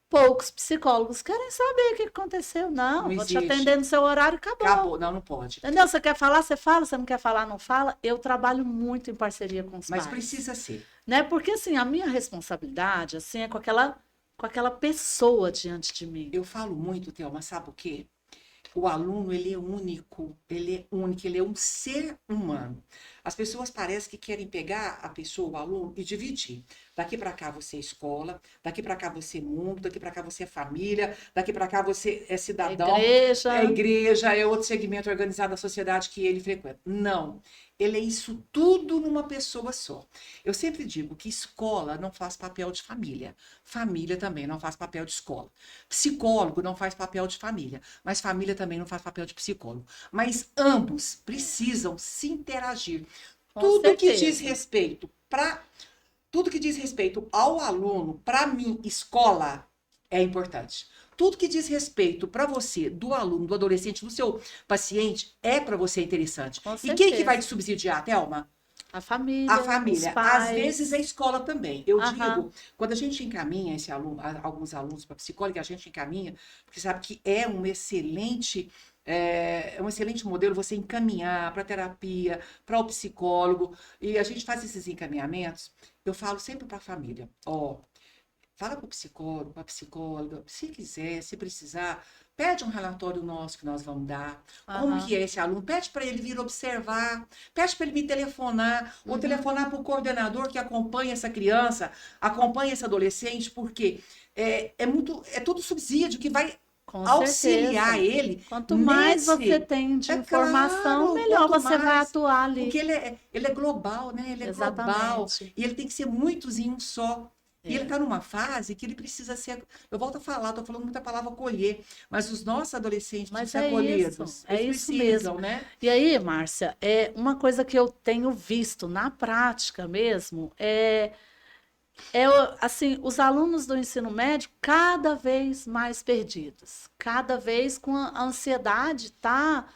Poucos psicólogos querem saber o que aconteceu. Não, vou te atender no seu horário e acabou. Acabou, não pode. Entendeu? Você quer falar, você fala, você não quer falar, não fala. Eu trabalho muito em parceria com os pais. Mas precisa ser. Né? Porque, assim, a minha responsabilidade, assim, é com aquela pessoa diante de mim. Eu falo muito, Thelma, sabe o quê? O aluno, ele é único, ele é um ser humano. As pessoas parecem que querem pegar a pessoa, o aluno, e dividir. Daqui para cá você é escola, daqui para cá você é mundo, daqui para cá você é família, daqui para cá você é cidadão, é igreja, é outro segmento organizado da sociedade que ele frequenta. Não, ele é isso tudo numa pessoa só. Eu sempre digo que escola não faz papel de família, família também não faz papel de escola. Psicólogo não faz papel de família, mas família também não faz papel de psicólogo. Mas ambos precisam se interagir. Tudo que diz respeito ao aluno, para mim, escola é importante. Tudo que diz respeito para você, do aluno, do adolescente, do seu paciente, é para você interessante. E quem que vai te subsidiar, Thelma? A família. A família. Os pais. Às vezes a escola também. Eu digo, quando a gente encaminha esse aluno, alguns alunos para psicóloga, a gente encaminha, porque sabe que é um excelente modelo você encaminhar para terapia, para o psicólogo, e a gente faz esses encaminhamentos. Eu falo sempre para a família, fala para o psicólogo, para a psicóloga, se quiser, se precisar, pede um relatório nosso que nós vamos dar. Como que é esse aluno? Pede para ele vir observar, pede para ele me telefonar, ou telefonar para o coordenador que acompanha essa criança, acompanha esse adolescente, porque é todo subsídio que vai auxiliar ele. Quanto mais você tem de informação, melhor você vai atuar ali. Porque ele é global, né? Ele é global. E ele tem que ser muitos em um só. E ele está numa fase que ele precisa ser. Eu volto a falar, estou falando muita palavra acolher, mas os nossos adolescentes precisam ser acolhidos. É isso mesmo, né? E aí, Márcia, uma coisa que eu tenho visto na prática mesmo assim, os alunos do ensino médio cada vez mais perdidos, cada vez com a ansiedade, tá?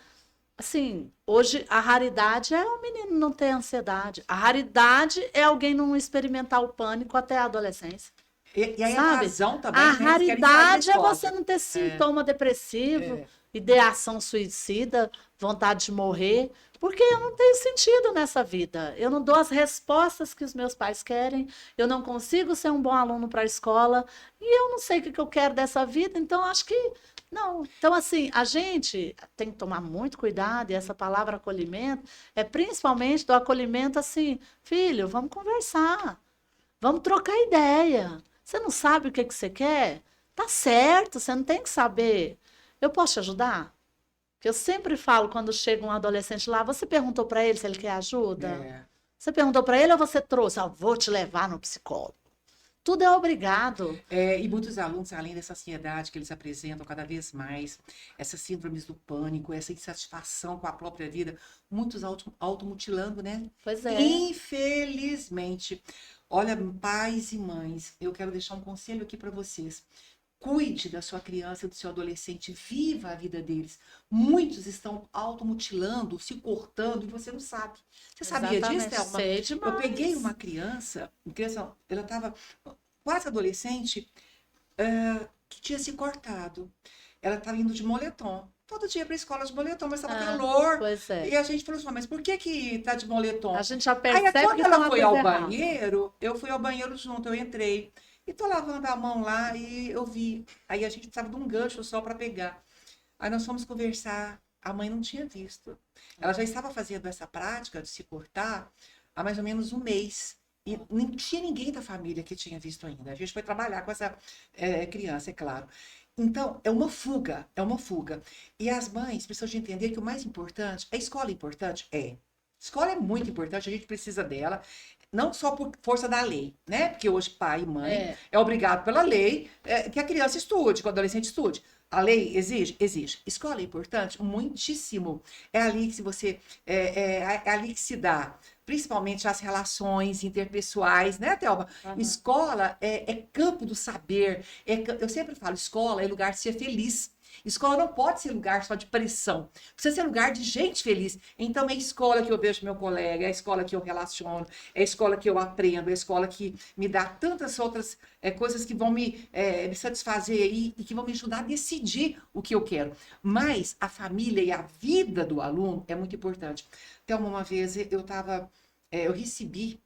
Assim, hoje a raridade é o menino não ter ansiedade. A raridade é alguém não experimentar o pânico até a adolescência. E aí a razão também, a raridade é você não ter sintoma depressivo, ideação suicida, vontade de morrer, porque eu não tenho sentido nessa vida. Eu não dou as respostas que os meus pais querem, eu não consigo ser um bom aluno para a escola, e eu não sei o que eu quero dessa vida, então acho que não. Então, assim, a gente tem que tomar muito cuidado, e essa palavra acolhimento é principalmente do acolhimento assim, filho, vamos conversar, vamos trocar ideia. Você não sabe o que você quer? Tá certo, você não tem que saber. Eu posso te ajudar? Eu sempre falo quando chega um adolescente lá, você perguntou para ele se ele quer ajuda? Você perguntou para ele ou você trouxe? Vou te levar no psicólogo. Tudo é obrigado. E muitos alunos, além dessa ansiedade que eles apresentam cada vez mais, essas síndromes do pânico, essa insatisfação com a própria vida, muitos automutilando, né? Pois é. Infelizmente. Olha, pais e mães, eu quero deixar um conselho aqui para vocês. Cuide da sua criança, do seu adolescente, viva a vida deles. Muitos estão automutilando, se cortando, e você não sabe. Você sabia disso, Thelma? Sei demais. Eu peguei uma criança, ela estava quase adolescente, que tinha se cortado. Ela estava indo de moletom. Todo dia para a escola de moletom, mas estava calor. Pois é. E a gente falou assim, mas por que tá de moletom? A gente já percebe Aí, quando que ela foi ao banheiro, eu fui ao banheiro junto, eu entrei. E tô lavando a mão lá e eu vi. Aí a gente precisava de um gancho só para pegar. Aí nós fomos conversar. A mãe não tinha visto. Ela já estava fazendo essa prática de se cortar há mais ou menos um mês. E não tinha ninguém da família que tinha visto ainda. A gente foi trabalhar com essa criança, é claro. Então, é uma fuga, é uma fuga. E as mães precisam de entender que o mais importante, a escola é importante? É. Escola é muito importante, a gente precisa dela, não só por força da lei, né? Porque hoje pai e mãe É, é obrigado pela lei que a criança estude, que o adolescente estude. A lei exige? Exige. Escola é importante? Muitíssimo. É ali que se você, é ali que se dá, principalmente as relações interpessoais, né, Thelma? aham. Escola é campo do saber. Eu sempre falo, escola é lugar de ser feliz. Escola não pode ser lugar só de pressão. Precisa ser lugar de gente feliz. Então, é a escola que eu vejo meu colega, é a escola que eu relaciono, é a escola que eu aprendo, é a escola que me dá tantas outras coisas que vão me satisfazer e que vão me ajudar a decidir o que eu quero. Mas a família e a vida do aluno é muito importante. Então, uma vez eu recebi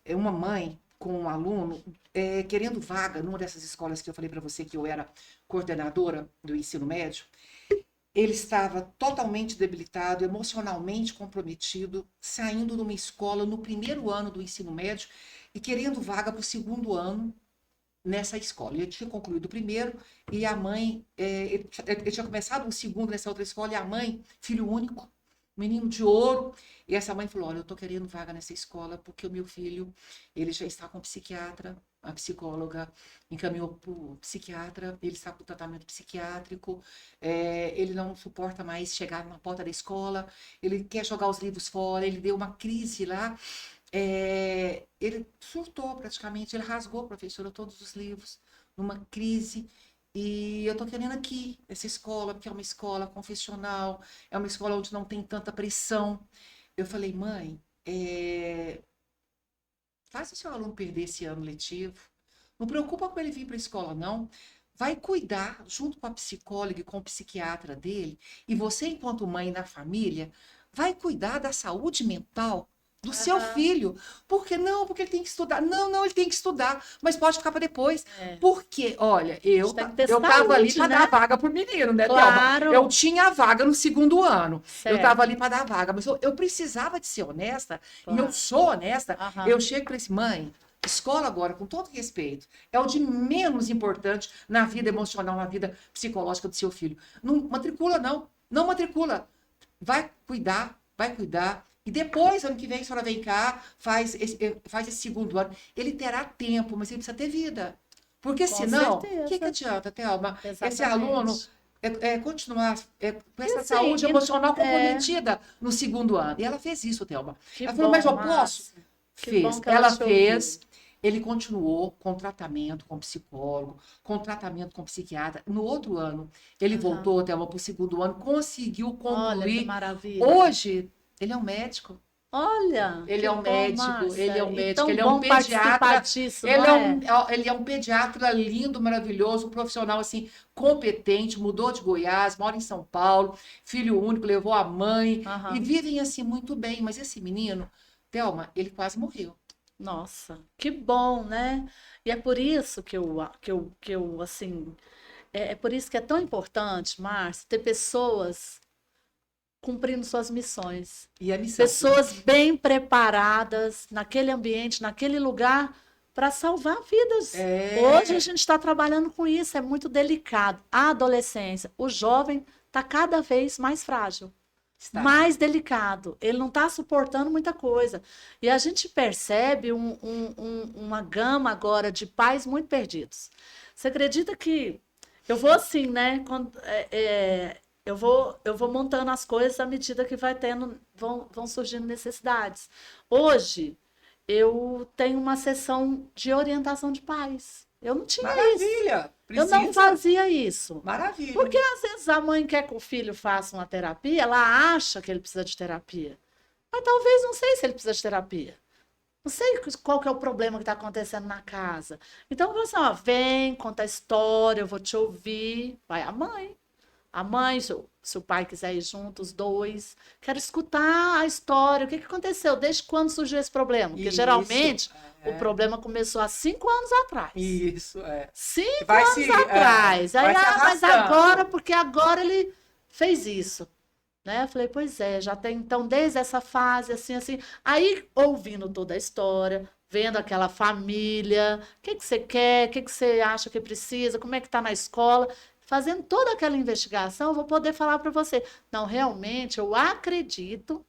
uma mãe com um aluno querendo vaga numa dessas escolas que eu falei para você que eu era coordenadora do ensino médio. Ele estava totalmente debilitado, emocionalmente comprometido, saindo de uma escola no primeiro ano do ensino médio e querendo vaga para o segundo ano nessa escola. Ele tinha concluído o primeiro e a mãe, ele tinha começado o segundo nessa outra escola e a mãe, filho único, menino de ouro. E essa mãe falou: olha, eu tô querendo vaga nessa escola porque o meu filho, ele já está com psiquiatra, a psicóloga encaminhou para o psiquiatra, ele está com tratamento psiquiátrico, ele não suporta mais chegar na porta da escola, ele quer jogar os livros fora, ele deu uma crise lá, ele surtou praticamente, ele rasgou, professora, todos os livros, numa crise. E eu tô querendo aqui, essa escola, porque é uma escola confessional, é uma escola onde não tem tanta pressão. Eu falei, mãe, faz o seu aluno perder esse ano letivo. Não preocupa com ele vir para a escola, não. Vai cuidar, junto com a psicóloga e com o psiquiatra dele, e você, enquanto mãe da família, vai cuidar da saúde mental do seu Aham. filho. Por que não? Porque ele tem que estudar. Não, não, ele tem que estudar, mas pode ficar para depois. É. Porque, olha, A gente tem que ter eu tava ali saúde, para dar né? vaga pro menino, né, Thelma? Eu Claro. tinha a vaga no segundo ano. Eu tava Certo. ali para dar vaga, mas eu precisava de ser honesta, e eu Claro. sou honesta. Eu Aham. chego para esse mãe, escola agora, com todo respeito, é o de menos importante na vida emocional, na vida psicológica do seu filho. Não matricula, não. Não matricula. Vai cuidar, vai cuidar. E depois, ano que vem, a senhora vem cá, faz esse segundo ano. Ele terá tempo, mas ele precisa ter vida. Porque Com senão, o que certeza. adianta, Thelma? Esse aluno Exatamente. continuar com E essa assim, saúde emocional é, comprometida no segundo ano. E ela fez isso, Thelma. que Ela falou, mas bom, eu posso? Márcia. Que bom Fez. que ela Ela te ouviu. fez. Ele continuou com tratamento com psicólogo, com tratamento com psiquiatra. No outro ano, ele Aham. voltou, Thelma, para o segundo ano, conseguiu Olha que concluir. maravilha. Hoje, ele é um médico. Olha, Ele que é um bom, médico, ele é Márcia. um E médico, tão ele é um bom participar pediatra, disso, não é? ele é um pediatra lindo, maravilhoso, um profissional assim, competente, mudou de Goiás, mora em São Paulo, filho único, levou a mãe, e Aham. vivem assim muito bem. Mas esse menino, Thelma, ele quase morreu. Nossa, que bom, né? E é por isso que eu assim, é por isso que é tão importante, Márcia, ter pessoas cumprindo suas missões. E a missão, né? Pessoas bem preparadas naquele ambiente, naquele lugar, para salvar vidas. Hoje a É, gente está trabalhando com isso, é muito delicado. A adolescência, o jovem está cada vez mais frágil, está. mais delicado. Ele não está suportando muita coisa. E a gente percebe uma gama agora de pais muito perdidos. Você acredita que eu vou assim, né? Eu vou montando as coisas à medida que vão surgindo necessidades. Hoje, eu tenho uma sessão de orientação de pais. Eu não tinha isso. Maravilha! Eu não Precisa? fazia isso. Maravilha. Porque às vezes a mãe quer que o filho faça uma terapia, ela acha que ele precisa de terapia. Mas talvez não sei se ele precisa de terapia. Não sei qual que é o problema que está acontecendo na casa. Então, eu falo assim, ó, vem, conta a história, eu vou te ouvir. Vai a mãe. A mãe, se o pai quiser ir junto, os dois. Quero escutar a história, o que aconteceu, desde quando surgiu esse problema? Porque Isso, geralmente o problema começou há 5 anos atrás. isso, é. 5 anos atrás. Aí, Vai se mas agora, arrastando. porque agora ele fez isso. Né? Eu falei, pois é, já tem então desde essa fase, assim, assim. Aí, ouvindo toda a história, vendo aquela família, o que você quer, o que você acha que precisa, como é que está na escola, fazendo toda aquela investigação, eu vou poder falar para você. Não, realmente, eu acredito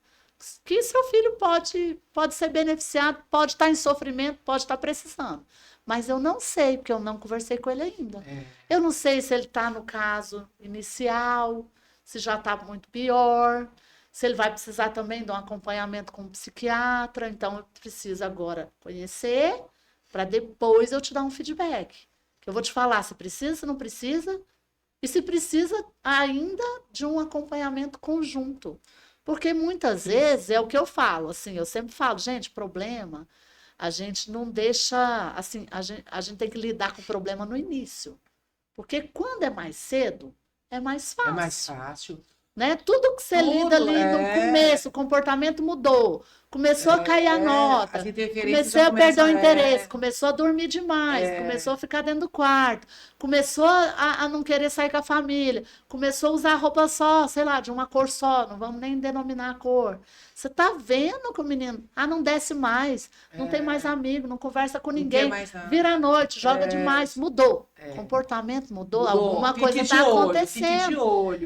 que seu filho pode ser beneficiado, pode estar em sofrimento, pode estar precisando. Mas eu não sei, porque eu não conversei com ele ainda. É, Eu não sei se ele está no caso inicial, se já está muito pior, se ele vai precisar também de um acompanhamento com um psiquiatra. Então, eu preciso agora conhecer, para depois eu te dar um feedback. Que eu vou te falar se precisa, se não precisa, e se precisa ainda de um acompanhamento conjunto. Porque muitas vezes é o que eu falo, assim, eu sempre falo, gente, problema, a gente não deixa, assim, a gente tem que lidar com o problema no início. Porque quando é mais cedo, é mais é mais fácil, fácil. né? Tudo que você lida Tudo ali no começo, o comportamento mudou, começou a cair a as nota, interferências já comecei a perder começam. o interesse, começou a dormir demais, começou a ficar dentro do quarto, começou a não querer sair com a família, começou a usar roupa só, sei lá, de uma cor só, não vamos nem denominar a cor. Você tá vendo que o menino, não desce mais, não tem mais amigo, não conversa com Não quer ninguém, mais nada. vira à noite, joga demais, mudou. Comportamento mudou, Mudou. alguma coisa Fique de está olho, fique de acontecendo.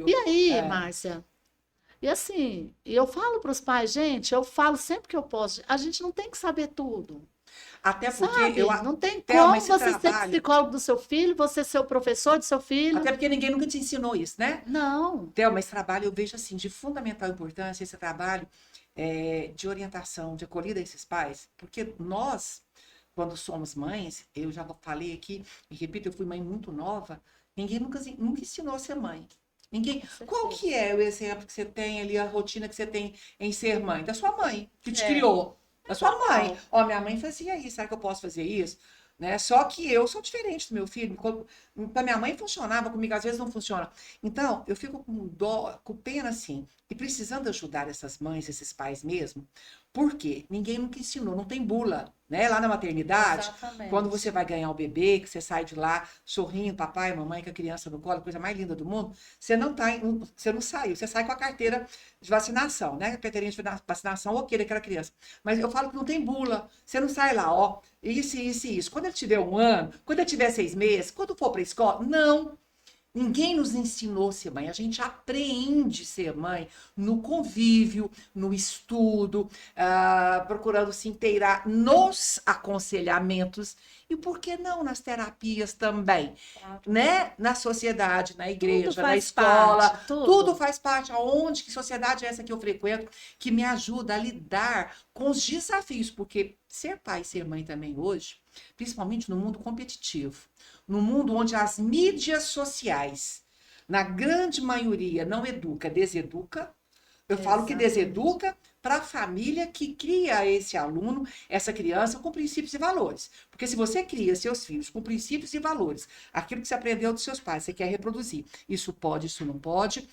E olho. aí, É. Márcia? E assim, e eu falo para os pais, gente, eu falo sempre que eu posso, a gente não tem que saber tudo, Até porque sabe? Não tem Thelma, como esse você ser trabalho. psicólogo do seu filho, você ser o professor do seu filho. Até porque ninguém nunca te ensinou isso, né? Não. Thelma, esse trabalho eu vejo assim de fundamental importância, esse trabalho de orientação, de acolhida a esses pais, porque nós, quando somos mães, eu já falei aqui, e repito, eu fui mãe muito nova, ninguém nunca ensinou a ser mãe. Ninguém. Com Qual certeza. que é o exemplo que você tem ali, a rotina que você tem em ser mãe? Da sua mãe, que te É, criou. Da sua mãe. total. Ó, minha mãe fazia isso, será que eu posso fazer isso? Né? Só que eu sou diferente do meu filho. Para minha mãe funcionava, comigo às vezes não funciona. Então, eu fico com dó, com pena assim, e precisando ajudar essas mães, esses pais mesmo. Por quê? Ninguém nunca ensinou, não tem bula, né? Lá na maternidade, quando você Exatamente. vai ganhar o bebê, que você sai de lá sorrindo, papai, mamãe, com a criança no colo, coisa mais linda do mundo, você não tá, você não saiu, você sai com a carteira de vacinação, né? A carteirinha de vacinação, ok, daquela criança. Mas eu falo que não tem bula, você não sai lá, ó, isso, isso e isso. Quando ele tiver 1 ano, quando ele tiver 6 meses, quando for para a escola, não. Ninguém nos ensinou a ser mãe, a gente aprende a ser mãe no convívio, no estudo, procurando se inteirar nos aconselhamentos e, por que não, nas terapias também, Claro. né? Na sociedade, na Tudo igreja, na faz escola, parte, tudo tudo. faz parte. Aonde que sociedade é essa que eu frequento que me ajuda a lidar com os desafios? Porque ser pai e ser mãe também hoje, principalmente no mundo competitivo, no mundo onde as mídias sociais, na grande maioria, não educa, deseduca. Eu falo que Exatamente. deseduca para a família que cria esse aluno, essa criança, com princípios e valores. Porque se você cria seus filhos com princípios e valores, aquilo que você aprendeu dos seus pais, você quer reproduzir. Isso pode, isso não pode.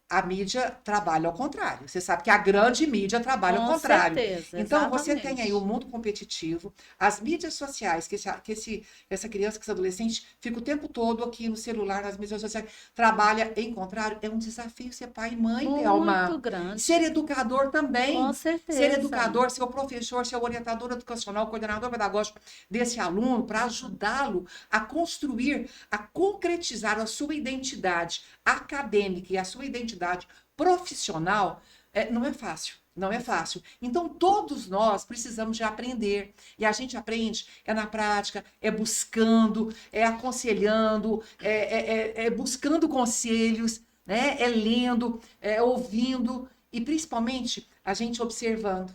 A mídia trabalha ao contrário. Você sabe que a grande mídia trabalha ao Com contrário. certeza, Então, você tem aí o exatamente. mundo competitivo, as mídias sociais, essa criança, que esse adolescente fica o tempo todo aqui no celular, nas mídias sociais, trabalha em contrário. É um desafio ser pai e mãe, Muito Thelma. Ser grande. educador Com também. Ser certeza. educador, ser o professor, ser o orientador educacional, coordenador pedagógico desse aluno, para ajudá-lo a construir, a concretizar a sua identidade acadêmica e a sua identidade profissional, não é fácil. Não é fácil. Então, todos nós precisamos de aprender. E a gente aprende na prática, buscando, aconselhando, buscando conselhos, né? Lendo, ouvindo e, principalmente, a gente observando.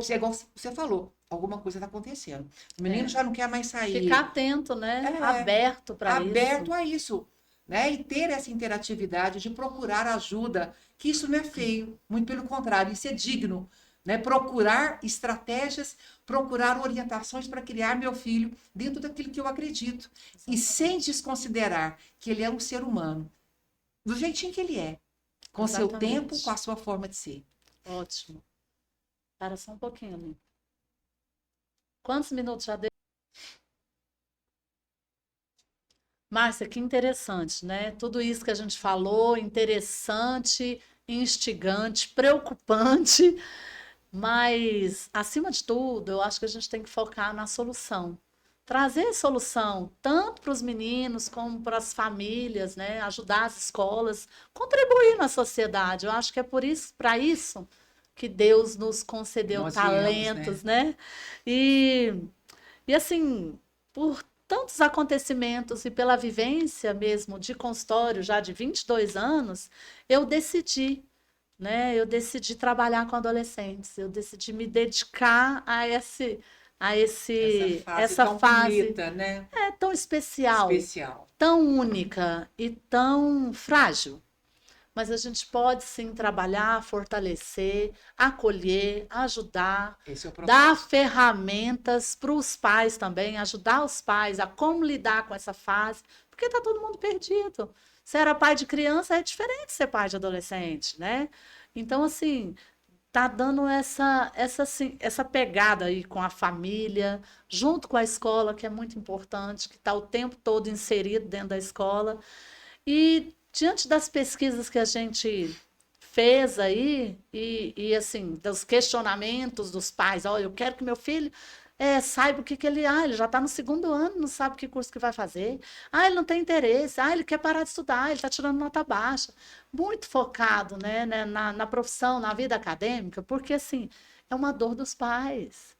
Igual você falou, alguma coisa está acontecendo. O menino É. já não quer mais Ficar sair. atento, né? É, Aberto para aberto isso. a isso, né? E ter essa interatividade de procurar ajuda, que isso não é feio, muito pelo contrário, isso é digno, né? Procurar estratégias, procurar orientações para criar meu filho dentro daquilo que eu acredito e sem desconsiderar que ele é um ser humano do jeitinho que ele é, com o seu Exatamente. tempo, com a sua forma de ser. Ótimo. Para só um pouquinho, amigo. Quantos minutos já deu? Márcia, que interessante, né? Tudo isso que a gente falou, interessante, instigante, preocupante, mas, acima de tudo, eu acho que a gente tem que focar na solução. Trazer solução tanto para os meninos como para as famílias, né? Ajudar as escolas, contribuir na sociedade. Eu acho que é por isso, para isso que Deus nos concedeu Nós viemos, talentos, né? né? E, e assim, por tantos acontecimentos e pela vivência mesmo de consultório já de 22 anos, eu decidi, né? Eu decidi trabalhar com adolescentes, eu decidi me dedicar Essa fase essa tão fase bonita, né? tão especial, Especial. tão única e tão frágil. Mas a gente pode sim trabalhar, fortalecer, acolher, ajudar, Esse é o dar propósito. ferramentas para os pais também, ajudar os pais a como lidar com essa fase, porque está todo mundo perdido. Se era pai de criança, é diferente de ser pai de adolescente, né? Então, assim, tá dando assim, essa pegada aí com a família, junto com a escola, que é muito importante, que está o tempo todo inserido dentro da escola. E diante das pesquisas que a gente fez aí, assim, dos questionamentos dos pais, olha, eu quero que meu filho saiba o que, que ele. Ah, ele já está no segundo ano, não sabe que curso que vai fazer. Ah, ele não tem interesse. Ah, ele quer parar de estudar, ele está tirando nota baixa. Muito focado, né, na profissão, na vida acadêmica, porque assim, é uma dor dos pais.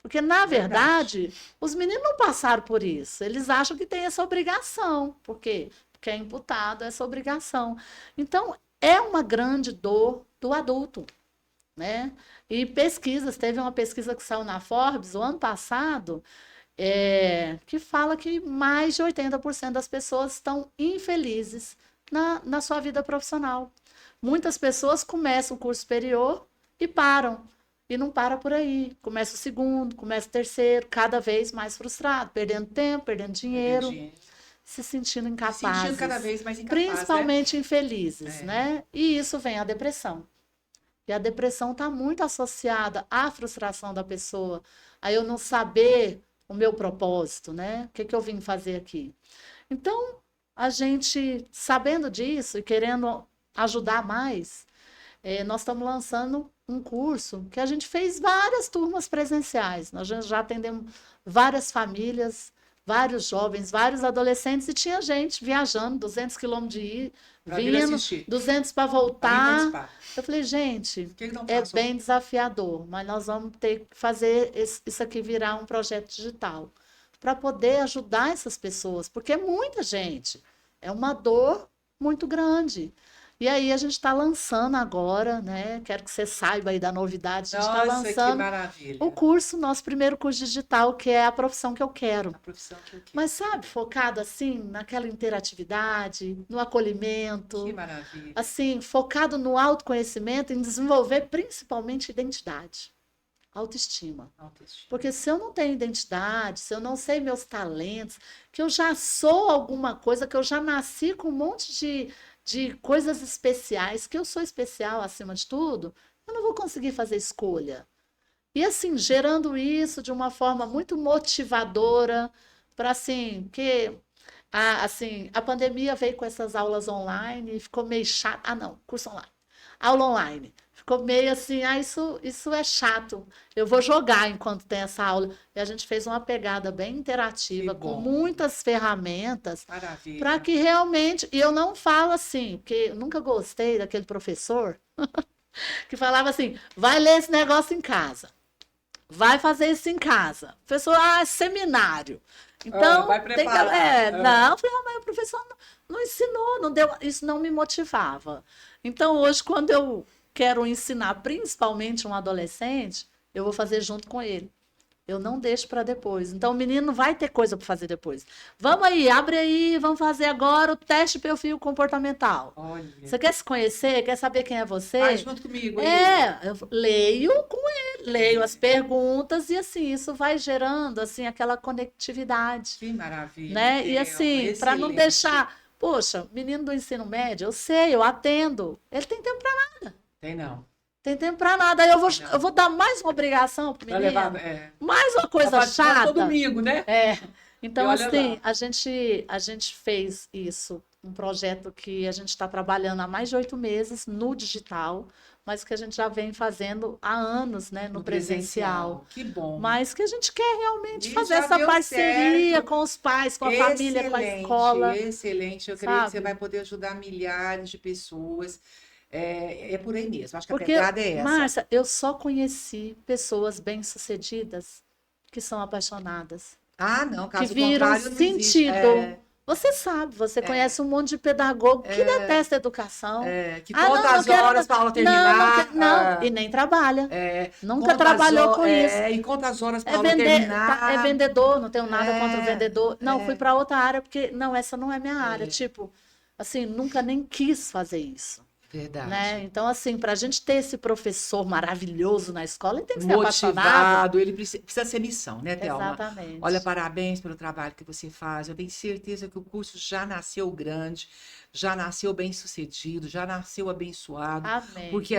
Porque, na Verdade. verdade, os meninos não passaram por isso. Eles acham que tem essa obrigação. Por quê? Porque é imputado essa obrigação. Então, é uma grande dor do adulto, né? E pesquisas, teve uma pesquisa que saiu na Forbes o ano passado, que fala que mais de 80% das pessoas estão infelizes na sua vida profissional. Muitas pessoas começam o curso superior e param. E não para por aí. Começa o segundo, começa o terceiro, cada vez mais frustrado, perdendo tempo, perdendo Perdendo dinheiro, dinheiro. se sentindo Se sentindo cada incapazes, vez mais incapaz, né? principalmente infelizes, É. né? E isso vem a depressão. E a depressão está muito associada à frustração da pessoa, a eu não saber o meu propósito, né? O que, que eu vim fazer aqui? Então, a gente, sabendo disso e querendo ajudar mais, nós estamos lançando um curso que a gente fez várias turmas presenciais. Nós já atendemos várias famílias, vários jovens, vários adolescentes, e tinha gente viajando 200 quilômetros de ir, Para vir vindo, assistir, 200 para para vir voltar. participar. Eu falei, gente, O que ele não é passou? bem desafiador, mas nós vamos ter que fazer isso aqui virar um projeto digital para poder ajudar essas pessoas, porque é muita gente, é uma dor muito grande. E aí a gente está lançando agora, né? Quero que você saiba aí da novidade, a gente está Nossa, que lançando o maravilha. curso, nosso primeiro curso digital, que é a profissão que eu quero. A profissão que eu quero. Mas sabe, focado assim naquela interatividade, no Que acolhimento, maravilha. assim, focado no autoconhecimento, em desenvolver principalmente identidade, autoestima. Autoestima. Porque se eu não tenho identidade, se eu não sei meus talentos, que eu já sou alguma coisa, que eu já nasci com um monte de coisas especiais, que eu sou especial acima de tudo, eu não vou conseguir fazer escolha. E assim, gerando isso de uma forma muito motivadora, para assim, que a pandemia veio com essas aulas online e ficou meio chato. Ah, não, curso online. Aula online. Ficou meio assim, isso é chato. Eu vou jogar enquanto tem essa aula. E a gente fez uma pegada bem Que interativa, com bom. muitas ferramentas, para Maravilha. que realmente. E eu não falo assim, porque eu nunca gostei daquele professor que falava assim: vai ler esse negócio em casa. Vai fazer isso em casa. Professor, é seminário. Então, Vai tem que. preparar. Não, eu falei, mas o professor não ensinou, não deu. Isso não me motivava. Então, hoje, quando eu quero ensinar, principalmente um adolescente, eu vou fazer junto com ele. Eu não deixo para depois. Então, o menino não vai ter coisa para fazer depois. Vamos aí, abre aí, vamos fazer agora o teste perfil comportamental. Olha. Você quer se conhecer? Quer saber quem é você? Faz junto comigo aí. Eu leio com ele, leio as perguntas e assim, isso vai gerando assim aquela conectividade, Que maravilha, né? E Thelma. assim, para não Excelente. deixar Poxa, menino do ensino médio, eu sei, eu atendo. Ele tem tempo para Tem não. tem tempo para nada. Aí Não. eu vou dar mais uma obrigação pro Pra menino, levar, mais uma coisa faz todo chata. domingo, né? É. E Então, olha assim, lá. a gente fez isso, um projeto que a gente está trabalhando há mais de 8 meses no digital, mas que a gente já vem fazendo há anos, né, no No presencial. presencial. Que bom. Mas que a gente quer realmente E fazer já essa deu parceria certo. com os pais, com a família, com a Excelente, escola, excelente. Eu creio que você vai sabe? poder ajudar milhares de pessoas. É por aí mesmo. Acho que a Porque, pegada é essa. Márcia, eu só conheci pessoas bem-sucedidas que são apaixonadas, Ah, não, que caso viram contrário, não existe. sentido. Você sabe, você conhece um monte de pedagogo que detesta a educação. Que Ah, conta não, não as quero. horas para aula Não, não quero. terminar. Não, e nem trabalha. Nunca Conta as trabalhou com isso. e conta as horas para É aula vender, é terminar. vendedor, não tenho nada contra o É, vendedor. Não, fui para outra área porque não, essa não é minha área. Tipo, assim, nunca nem quis fazer isso, né? verdade. Então, assim, para a gente ter esse professor maravilhoso na escola, ele tem que ser apaixonado. Motivado, ele precisa ser missão, né, Thelma? Olha, Exatamente. parabéns pelo trabalho que você faz. Eu tenho certeza que o curso já nasceu grande, já nasceu bem-sucedido, já nasceu abençoado, Amém. porque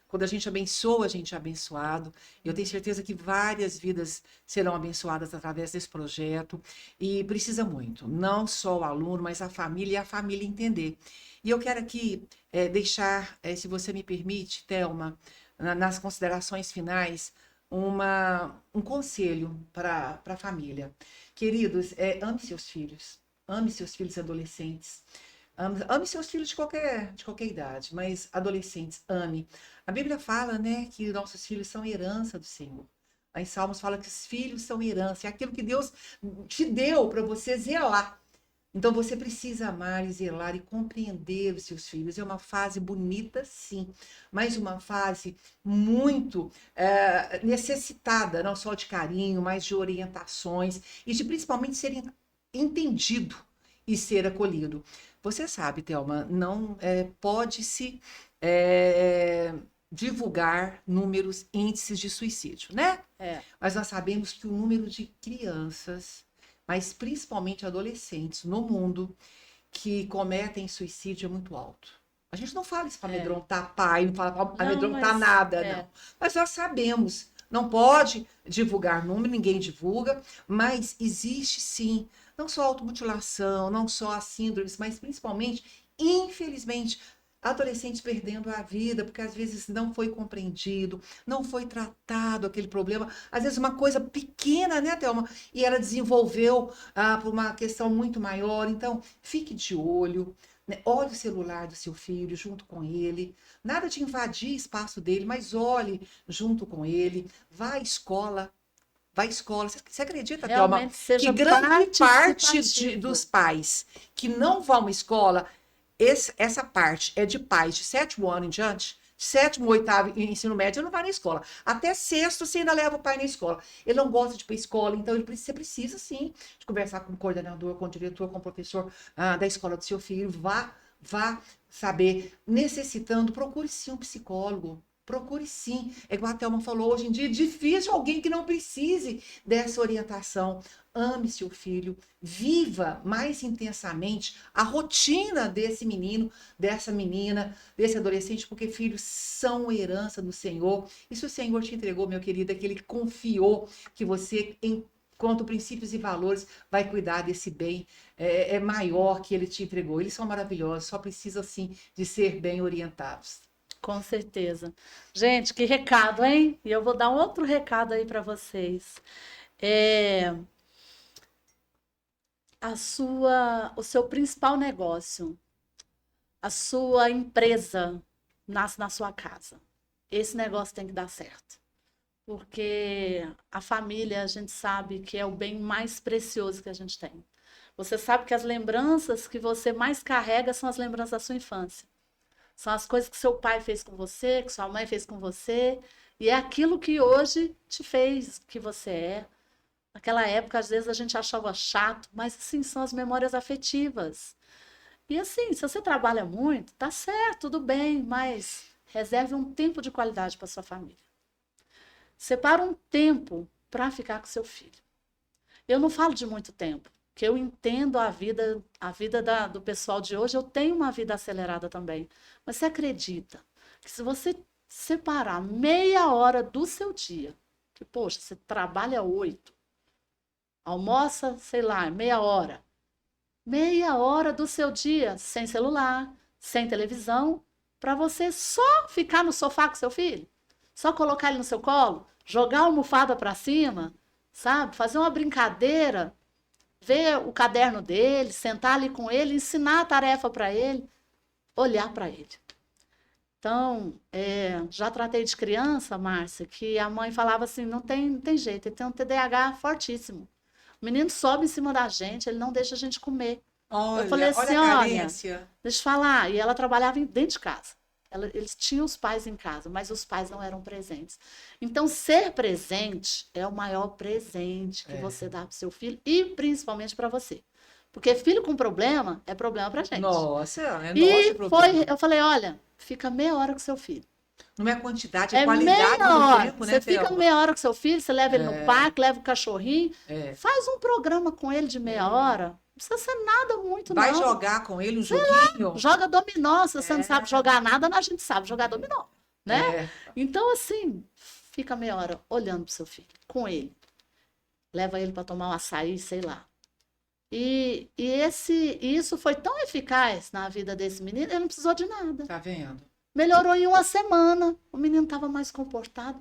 quando a gente abençoa, a gente é abençoado. Eu tenho certeza que várias vidas serão abençoadas através desse projeto e precisa muito, não só o aluno, mas a família e a família entender. E eu quero aqui deixar, se você me permite, Thelma, nas considerações finais, um conselho para a família. Queridos, ame seus filhos adolescentes, ame seus filhos de qualquer idade, mas adolescentes, ame. A Bíblia fala, né, que nossos filhos são herança do Senhor. Aí em Salmos fala que os filhos são herança, é aquilo que Deus te deu para você zelar. Então você precisa amar e zelar e compreender os seus filhos. É uma fase bonita, sim, mas uma fase muito necessitada, não só de carinho, mas de orientações e de principalmente ser entendido e ser acolhido. Você sabe, Thelma, não pode-se é, divulgar números, índices de suicídio, né? É, Mas nós sabemos que o número de crianças, mas principalmente adolescentes no mundo, que cometem suicídio é muito alto. A gente não fala isso para é. amedrontar pai, não fala para Não, amedrontar mas nada, não. Mas nós sabemos, não pode divulgar número, ninguém divulga, mas existe sim, não só a automutilação, não só as síndromes, mas principalmente, infelizmente, adolescentes perdendo a vida, porque às vezes não foi compreendido, não foi tratado aquele problema, às vezes uma coisa pequena, né, Thelma? E ela desenvolveu por uma questão muito maior. Então, fique de olho, né? Olhe o celular do seu filho junto com ele. Nada de invadir espaço dele, mas olhe junto com ele. Vá à escola. Vá à escola. Você acredita, Thelma, realmente que seja grande parte dos participativo. pais que não vão à escola, essa parte é de pais de 7º ano em diante, sétimo, oitavo ensino médio, não vai na escola. Até sexto, você ainda leva o pai na escola. Ele não gosta de ir para a escola, então você precisa, sim, de conversar com o coordenador, com o diretor, com o professor da escola do seu filho. Vá saber. Necessitando, procure sim um psicólogo. Procure sim. É igual a Thelma falou, hoje em dia é difícil alguém que não precise dessa orientação. Ame seu filho, viva mais intensamente a rotina desse menino, dessa menina, desse adolescente, porque filhos são herança do Senhor. E se o Senhor te entregou, meu querido, é que Ele confiou que você, enquanto princípios e valores, vai cuidar desse bem maior que Ele te entregou. Eles são maravilhosos, só precisam, sim, de ser bem orientados. Com certeza. Gente, que recado, hein? E eu vou dar um outro recado aí para vocês. É, o seu principal negócio, a sua empresa nasce na sua casa. Esse negócio tem que dar certo. Porque a família, a gente sabe que é o bem mais precioso que a gente tem. Você sabe que as lembranças que você mais carrega são as lembranças da sua infância. São as coisas que seu pai fez com você, que sua mãe fez com você, e é aquilo que hoje te fez que você é. Naquela época, às vezes, a gente achava chato, mas assim, são as memórias afetivas. E assim, se você trabalha muito, tá certo, tudo bem, mas reserve um tempo de qualidade para sua família. Separa um tempo para ficar com seu filho. Eu não falo de muito tempo, que eu entendo a vida do pessoal de hoje, eu tenho uma vida acelerada também. Mas você acredita que se você separar meia hora do seu dia, que, poxa, você trabalha 8, almoça, sei lá, meia hora do seu dia sem celular, sem televisão, para você só ficar no sofá com seu filho, só colocar ele no seu colo, jogar a almofada para cima, sabe? Fazer uma brincadeira, ver o caderno dele, sentar ali com ele, ensinar a tarefa para ele, olhar para ele. Então, já tratei de criança, Márcia, que a mãe falava assim, não tem jeito, ele tem um TDAH fortíssimo. O menino sobe em cima da gente, ele não deixa a gente comer. Eu falei Olha, assim, olha a olha, carência. deixa eu falar. E ela trabalhava dentro de casa. Eles tinham os pais em casa, mas os pais não eram presentes. Então, ser presente é o maior presente que você dá para o seu filho e principalmente para você. Porque filho com problema é problema para gente. Nossa, é E nosso foi, problema. eu falei, olha, fica meia hora com seu filho. Não é quantidade, é É qualidade meia do hora. tempo, né, Você fica Thelma? meia hora com seu filho, você leva ele no parque, leva o cachorrinho, É. faz um programa com ele de meia hora. Não precisa ser nada muito, Vai não. jogar com ele um joguinho. Joga dominó. Se você não sabe jogar nada, a gente sabe jogar dominó, né? É. Então, assim, fica meia hora olhando pro seu filho, com ele. Leva ele para tomar um açaí, sei lá. E isso foi tão eficaz na vida desse menino, ele não precisou de nada. Tá vendo? Melhorou em uma semana. O menino estava mais comportado.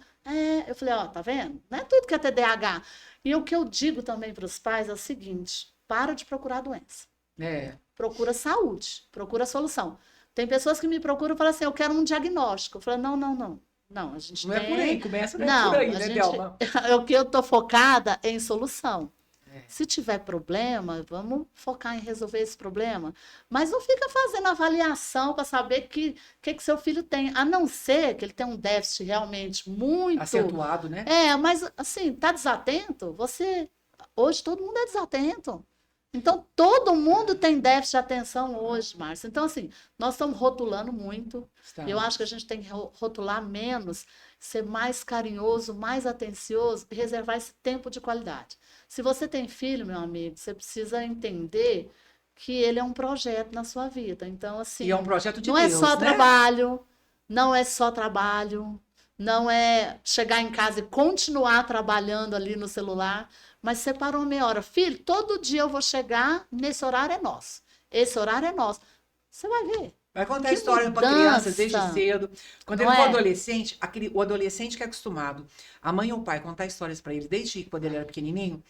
Eu falei, ó, tá vendo? Não é tudo que é TDAH. E o que eu digo também para os pais é o seguinte: para de procurar doença. É. Procura saúde, procura solução. Tem pessoas que me procuram e falam assim, eu quero um diagnóstico. Eu falo, não. Não, a gente Não tem... é por aí, começa Não, por aí, a né, gente... Thelma? O que eu tô focada é em solução. É. Se tiver problema, vamos focar em resolver esse problema. Mas não fica fazendo avaliação para saber que seu filho tem. A não ser que ele tenha um déficit realmente muito... Acentuado, né? Mas assim, tá desatento? Hoje todo mundo é desatento. Então, todo mundo tem déficit de atenção hoje, Márcia. Então, assim, nós estamos rotulando muito. Estamos. Eu acho que a gente tem que rotular menos, ser mais carinhoso, mais atencioso e reservar esse tempo de qualidade. Se você tem filho, meu amigo, você precisa entender que ele é um projeto na sua vida. Então, assim, E é um projeto de não Deus, é só né? trabalho, não é só trabalho, não é chegar em casa e continuar trabalhando ali no celular, mas separou meia hora. Filho, todo dia eu vou chegar, nesse horário é nosso. Esse horário é nosso. Você vai ver. Vai contar Que história para mudança. criança desde cedo. Quando Não ele for é? adolescente, o adolescente que é acostumado a mãe ou o pai contar histórias para ele desde quando ele era pequenininho,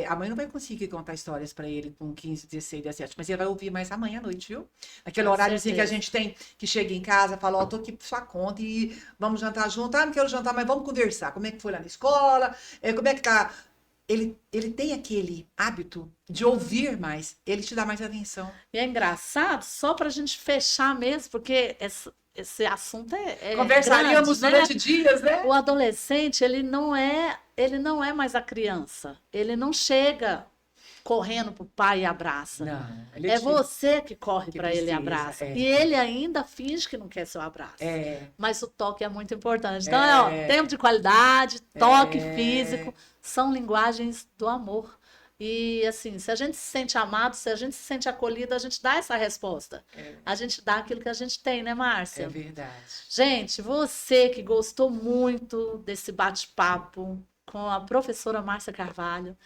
a mãe não vai conseguir contar histórias para ele com 15, 16, 17, mas ele vai ouvir mais amanhã à noite, viu? Aquele Com horáriozinho que a certeza. gente tem, que chega em casa, fala, ó, tô aqui por sua conta e vamos jantar junto. Ah, não quero jantar, mas vamos conversar. Como é que foi lá na escola? Como é que tá? Ele tem aquele hábito de ouvir mais, ele te dá mais atenção. E é engraçado, só para a gente fechar mesmo, porque esse assunto é Conversaríamos grande, né? durante dias, né? O adolescente, ele não é mais a criança. Ele não chega correndo pro pai e abraça. Não, ele É te- você que corre que para ele e precisa, abraça. é. E ele ainda finge que não quer seu abraço. É, Mas o toque é muito importante. Então, tempo de qualidade, toque físico, são linguagens do amor. E assim, se a gente se sente amado, se a gente se sente acolhido, a gente dá essa resposta. A gente dá aquilo que a gente tem, né, Márcia? é verdade. Gente, você que gostou muito desse bate-papo com a professora Márcia Carvalho,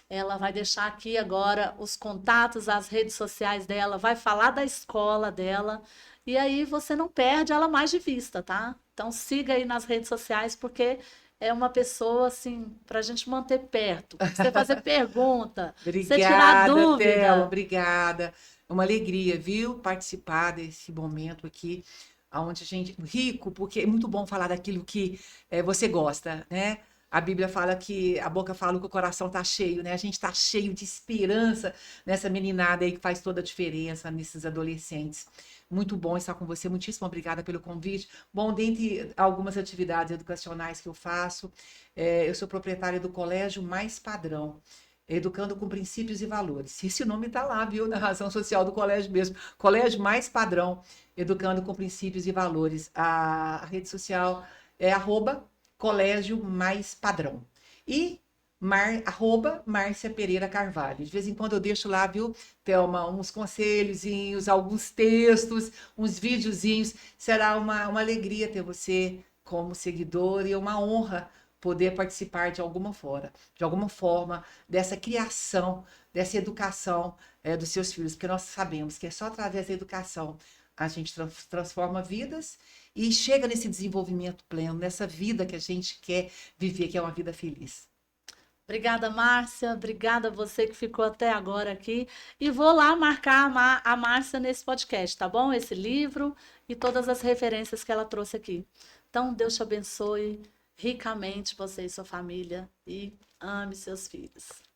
ela vai deixar aqui agora os contatos, as redes sociais dela, vai falar da escola dela, e aí você não perde ela mais de vista, tá? Então siga aí nas redes sociais, porque é uma pessoa, assim, para a gente manter perto, pra você fazer pergunta, você tirar Obrigada, dúvida. Thelma, obrigada. É uma alegria, viu, participar desse momento aqui, onde a gente rico, porque é muito bom falar daquilo que você gosta, né? A Bíblia fala que a boca fala que o coração tá cheio, né? A gente tá cheio de esperança nessa meninada aí que faz toda a diferença nesses adolescentes. Muito bom estar com você. Muitíssimo obrigada pelo convite. Bom, dentre algumas atividades educacionais que eu faço, eu sou proprietária do Colégio Mais Padrão, Educando com Princípios e Valores. Esse nome está lá, viu? Na razão social do colégio mesmo. Colégio Mais Padrão, Educando com Princípios e Valores. A rede social é @Colégio Mais Padrão. E Márcia Pereira Carvalho. De vez em quando eu deixo lá, viu, Thelma, uns conselhozinhos, alguns textos, uns videozinhos. Será uma alegria ter você como seguidor e uma honra poder participar de alguma forma dessa criação, dessa educação dos seus filhos, porque nós sabemos que é só através da educação a gente transforma vidas e chega nesse desenvolvimento pleno, nessa vida que a gente quer viver, que é uma vida feliz. Obrigada, Márcia. Obrigada a você que ficou até agora aqui. E vou lá marcar a Márcia nesse podcast, tá bom? Esse livro e todas as referências que ela trouxe aqui. Então, Deus te abençoe ricamente, você e sua família, e ame seus filhos.